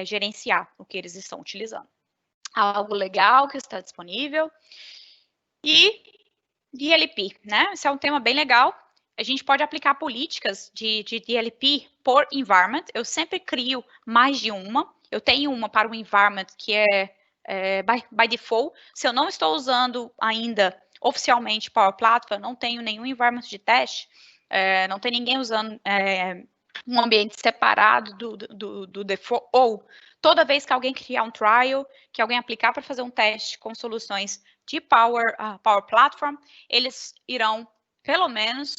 gerenciar o que eles estão utilizando. Algo legal que está disponível. E DLP, né? Esse é um tema bem legal. A gente pode aplicar políticas de DLP por environment. Eu sempre crio mais de uma. Eu tenho uma para o environment que by default. Se eu não estou usando ainda oficialmente Power Platform, não tenho nenhum environment de teste, não tem ninguém usando um ambiente separado do default, ou toda vez que alguém criar um trial, que alguém aplicar para fazer um teste com soluções de Power Platform, eles irão, pelo menos,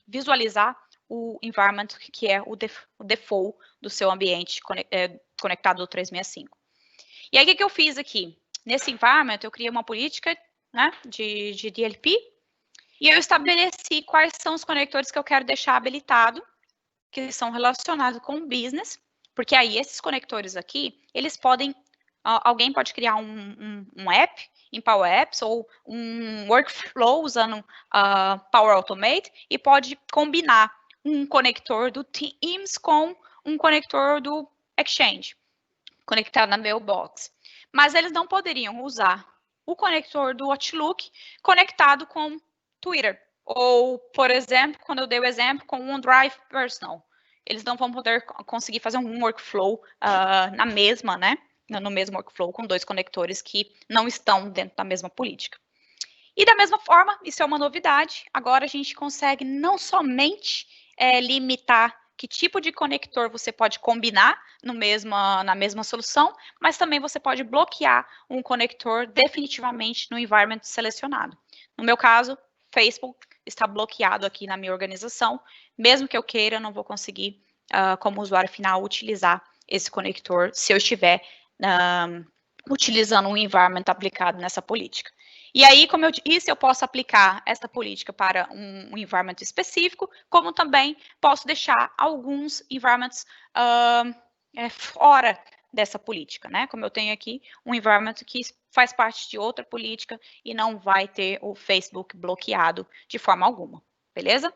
visualizar o environment que é o default do seu ambiente conectado ao 365. E aí, o que eu fiz aqui? Nesse environment, eu criei uma política, né, de DLP, e eu estabeleci quais são os conectores que eu quero deixar habilitado, que são relacionados com o business, porque aí esses conectores aqui, eles podem, alguém pode criar um app em Power Apps ou um workflow usando Power Automate e pode combinar um conector do Teams com um conector do Exchange, conectado na Mailbox. Mas eles não poderiam usar o conector do Outlook conectado com Twitter. Ou, por exemplo, quando eu dei o exemplo com o OneDrive Personal. Eles não vão poder conseguir fazer um workflow na mesma, né? No mesmo workflow com dois conectores que não estão dentro da mesma política. E da mesma forma, isso é uma novidade, agora a gente consegue não somente limitar que tipo de conector você pode combinar na mesma solução, mas também você pode bloquear um conector definitivamente no environment selecionado. No meu caso, Facebook está bloqueado aqui na minha organização, mesmo que eu queira, eu não vou conseguir, como usuário final, utilizar esse conector se eu estiver utilizando um environment aplicado nessa política. E aí, como eu disse, eu posso aplicar essa política para um environment específico, como também posso deixar alguns environments fora dessa política, né? Como eu tenho aqui um environment que faz parte de outra política e não vai ter o Facebook bloqueado de forma alguma, beleza?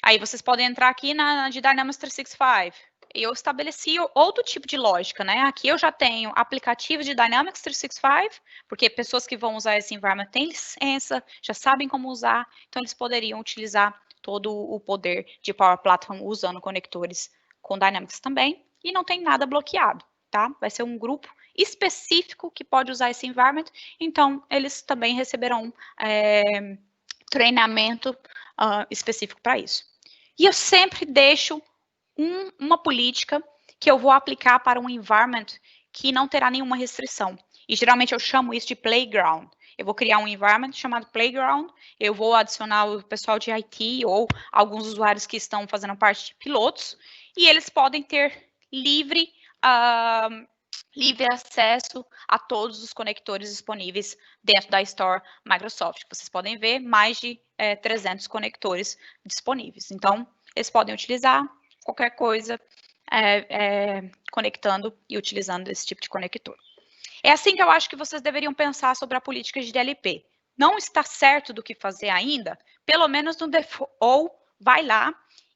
Aí vocês podem entrar aqui na de Dynamics 365. Eu estabeleci outro tipo de lógica, né? Aqui eu já tenho aplicativos de Dynamics 365, porque pessoas que vão usar esse environment têm licença, já sabem como usar, então eles poderiam utilizar todo o poder de Power Platform usando conectores com Dynamics também, e não tem nada bloqueado, tá? Vai ser um grupo específico que pode usar esse environment, então eles também receberão treinamento específico para isso. E eu sempre deixo uma política que eu vou aplicar para um environment que não terá nenhuma restrição. E geralmente eu chamo isso de playground. Eu vou criar um environment chamado playground, eu vou adicionar o pessoal de IT ou alguns usuários que estão fazendo parte de pilotos, e eles podem ter livre acesso a todos os conectores disponíveis dentro da Store Microsoft. Vocês podem ver mais de 300 conectores disponíveis. Então, eles podem utilizar qualquer coisa conectando e utilizando esse tipo de conector. É assim que eu acho que vocês deveriam pensar sobre a política de DLP. Não está certo do que fazer ainda, pelo menos no default, ou vai lá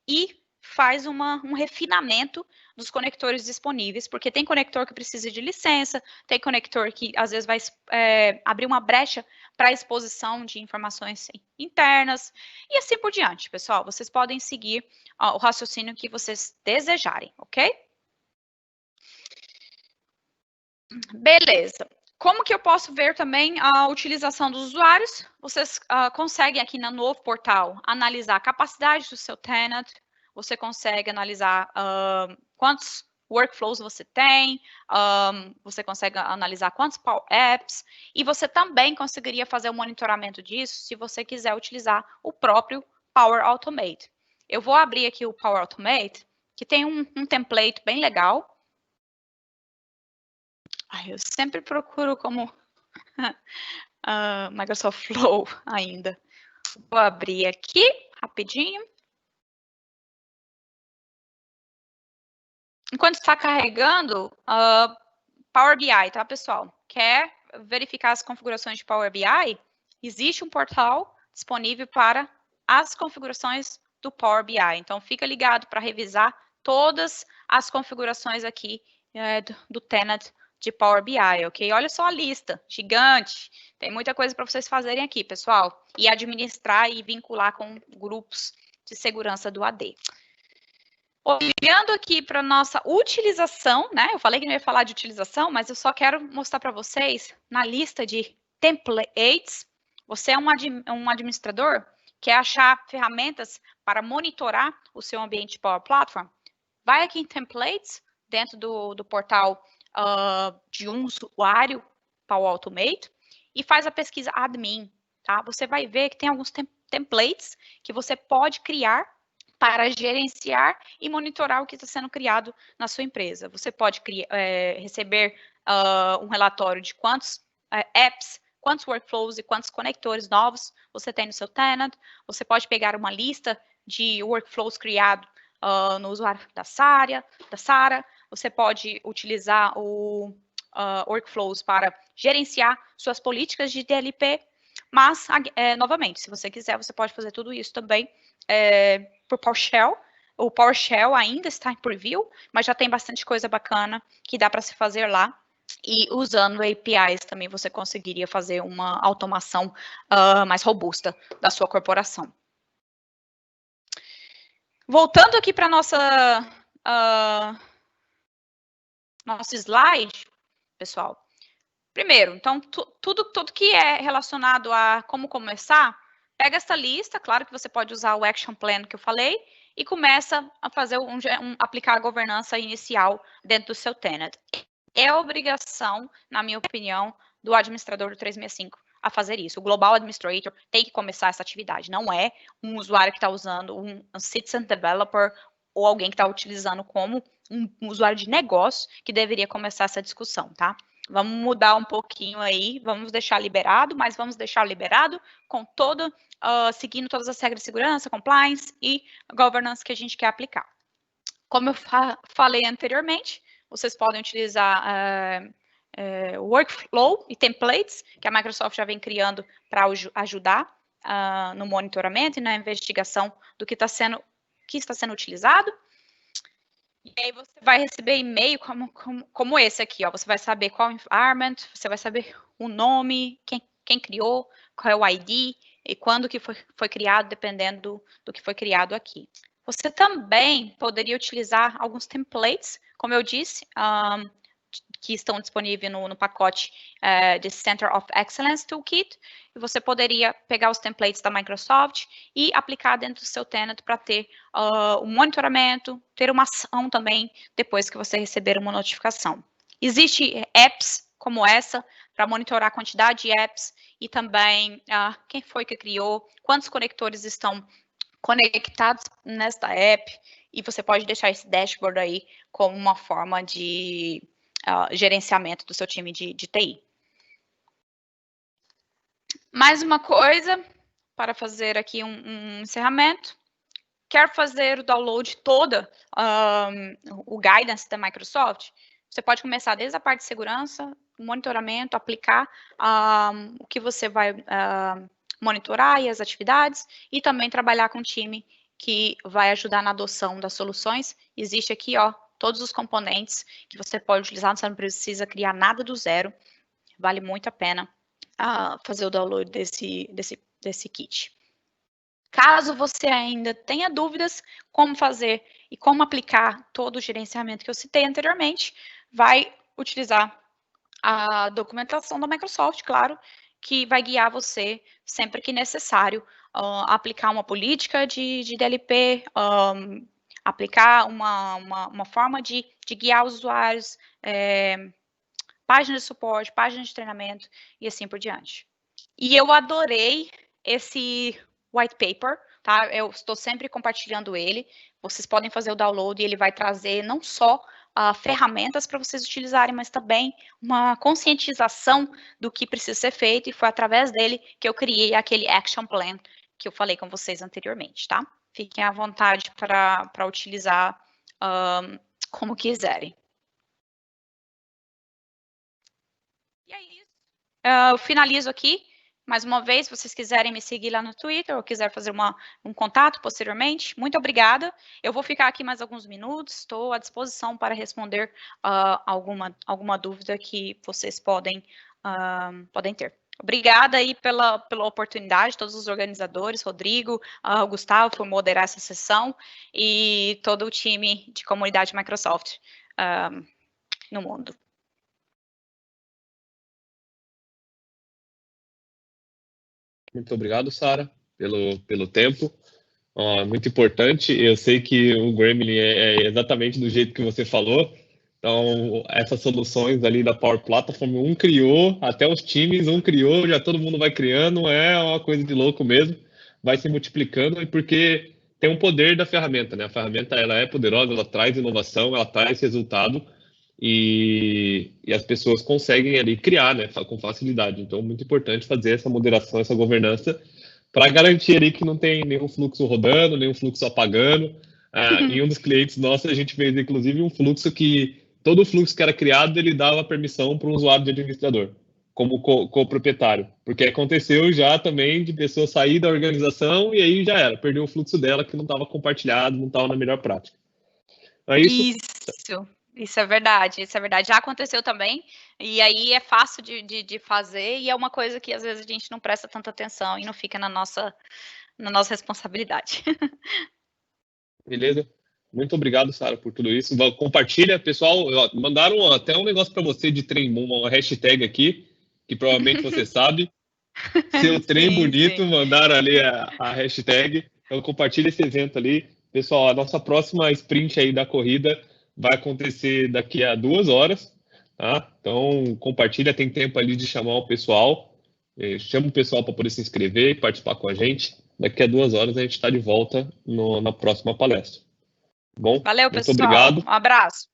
e faz um refinamento dos conectores disponíveis, porque tem conector que precisa de licença, tem conector que às vezes vai abrir uma brecha para a exposição de informações internas, e assim por diante, pessoal. Vocês podem seguir o raciocínio que vocês desejarem, ok? Beleza. Como que eu posso ver também a utilização dos usuários? Vocês conseguem aqui no novo portal analisar a capacidade do seu tenant, você consegue analisar quantos workflows você tem, você consegue analisar quantos Power Apps, e você também conseguiria fazer o monitoramento disso se você quiser utilizar o próprio Power Automate. Eu vou abrir aqui o Power Automate, que tem um template bem legal. Eu sempre procuro como Microsoft Flow ainda. Vou abrir aqui rapidinho. Enquanto está carregando, Power BI, tá, pessoal? Quer verificar as configurações de Power BI? Existe um portal disponível para as configurações do Power BI. Então, fica ligado para revisar todas as configurações aqui do tenant de Power BI, ok? Olha só a lista, gigante. Tem muita coisa para vocês fazerem aqui, pessoal. E administrar e vincular com grupos de segurança do AD. Olhando aqui para a nossa utilização, né? Eu falei que não ia falar de utilização, mas eu só quero mostrar para vocês, na lista de templates, você é um administrador, quer achar ferramentas para monitorar o seu ambiente Power Platform? Vai aqui em Templates, dentro do portal de um usuário Power Automate, e faz a pesquisa Admin, tá? Você vai ver que tem alguns templates que você pode criar para gerenciar e monitorar o que está sendo criado na sua empresa. Você pode receber um relatório de quantos apps, quantos workflows e quantos conectores novos você tem no seu tenant. Você pode pegar uma lista de workflows criados no usuário da Sara. Você pode utilizar o workflows para gerenciar suas políticas de DLP. Mas, novamente, se você quiser, você pode fazer tudo isso também por PowerShell. O PowerShell ainda está em preview, mas já tem bastante coisa bacana que dá para se fazer lá. E usando APIs também você conseguiria fazer uma automação mais robusta da sua corporação. Voltando aqui para nosso slide, pessoal. Primeiro, então, tudo que é relacionado a como começar, pega essa lista, claro que você pode usar o Action Plan que eu falei, e começa a fazer aplicar a governança inicial dentro do seu tenant. É obrigação, na minha opinião, do administrador do 365 a fazer isso. O Global Administrator tem que começar essa atividade. Não é um usuário que está usando, um Citizen Developer ou alguém que está utilizando como um usuário de negócio que deveria começar essa discussão, tá? Vamos mudar um pouquinho aí, vamos deixar liberado, mas vamos deixar liberado com seguindo todas as regras de segurança, compliance e governance que a gente quer aplicar. Como eu falei anteriormente, vocês podem utilizar workflow e templates que a Microsoft já vem criando para ajudar no monitoramento e na investigação do que está sendo utilizado. E aí você vai receber e-mail como esse aqui, ó. Você vai saber qual environment, você vai saber o nome, quem criou, qual é o ID e quando que foi criado, dependendo do que foi criado aqui. Você também poderia utilizar alguns templates, como eu disse, que estão disponíveis no pacote de Center of Excellence Toolkit, e você poderia pegar os templates da Microsoft e aplicar dentro do seu tenant para ter um monitoramento, ter uma ação também depois que você receber uma notificação. Existem apps como essa para monitorar a quantidade de apps e também quem foi que criou, quantos conectores estão conectados nesta app, e você pode deixar esse dashboard aí como uma forma de gerenciamento do seu time de TI. Mais uma coisa, para fazer aqui um encerramento. Quer fazer o download o guidance da Microsoft? Você pode começar desde a parte de segurança, monitoramento, aplicar o que você vai monitorar e as atividades, e também trabalhar com um time que vai ajudar na adoção das soluções. Existe aqui, ó, todos os componentes que você pode utilizar, você não precisa criar nada do zero. Vale muito a pena fazer o download desse kit. Caso você ainda tenha dúvidas como fazer e como aplicar todo o gerenciamento que eu citei anteriormente, vai utilizar a documentação da Microsoft, claro, que vai guiar você sempre que necessário aplicar uma política de DLP, aplicar uma forma de guiar os usuários, página de suporte, página de treinamento e assim por diante. E eu adorei esse white paper, tá? Eu estou sempre compartilhando ele. Vocês podem fazer o download e ele vai trazer não só ferramentas para vocês utilizarem, mas também uma conscientização do que precisa ser feito, e foi através dele que eu criei aquele action plan que eu falei com vocês anteriormente, tá? Fiquem à vontade para utilizar como quiserem. E é isso. Eu finalizo aqui. Mais uma vez, se vocês quiserem me seguir lá no Twitter ou quiser fazer um contato posteriormente, muito obrigada. Eu vou ficar aqui mais alguns minutos, estou à disposição para responder alguma dúvida que vocês podem ter. Obrigada aí pela oportunidade, todos os organizadores, Rodrigo, Gustavo, por moderar essa sessão, e todo o time de comunidade Microsoft no mundo. Muito obrigado, Sara, pelo tempo. Muito importante. Eu sei que o Gremlin é exatamente do jeito que você falou. Então, essas soluções ali da Power Platform, um criou, até os times, um criou, já todo mundo vai criando, é uma coisa de louco mesmo. Vai se multiplicando, e porque tem um poder da ferramenta, né? A ferramenta, ela é poderosa, ela traz inovação, ela traz resultado, e as pessoas conseguem ali criar, né, com facilidade. Então, muito importante fazer essa moderação, essa governança, para garantir ali que não tem nenhum fluxo rodando, nenhum fluxo apagando. Em um dos clientes nossos, a gente fez, inclusive, um fluxo que todo o fluxo que era criado, ele dava permissão para um usuário de administrador, como coproprietário. Porque aconteceu já também de pessoa sair da organização e aí já era, perdeu o fluxo dela que não estava compartilhado, não estava na melhor prática. É isso. Isso é verdade, já aconteceu também, e aí é fácil de fazer, e é uma coisa que às vezes a gente não presta tanta atenção e não fica na nossa responsabilidade. Beleza? Muito obrigado, Sara, por tudo isso. Compartilha, pessoal. Mandaram até um negócio para você de trem, uma hashtag aqui, que provavelmente você sabe. Seu trem bonito, sim. Mandaram ali a hashtag. Então, compartilha esse evento ali. Pessoal, a nossa próxima sprint aí da corrida vai acontecer daqui a 2 horas, tá? Então, compartilha, tem tempo ali de chamar o pessoal, chama o pessoal para poder se inscrever e participar com a gente. Daqui a 2 horas a gente está de volta na próxima palestra. Bom, Valeu, muito pessoal. obrigado. Um abraço.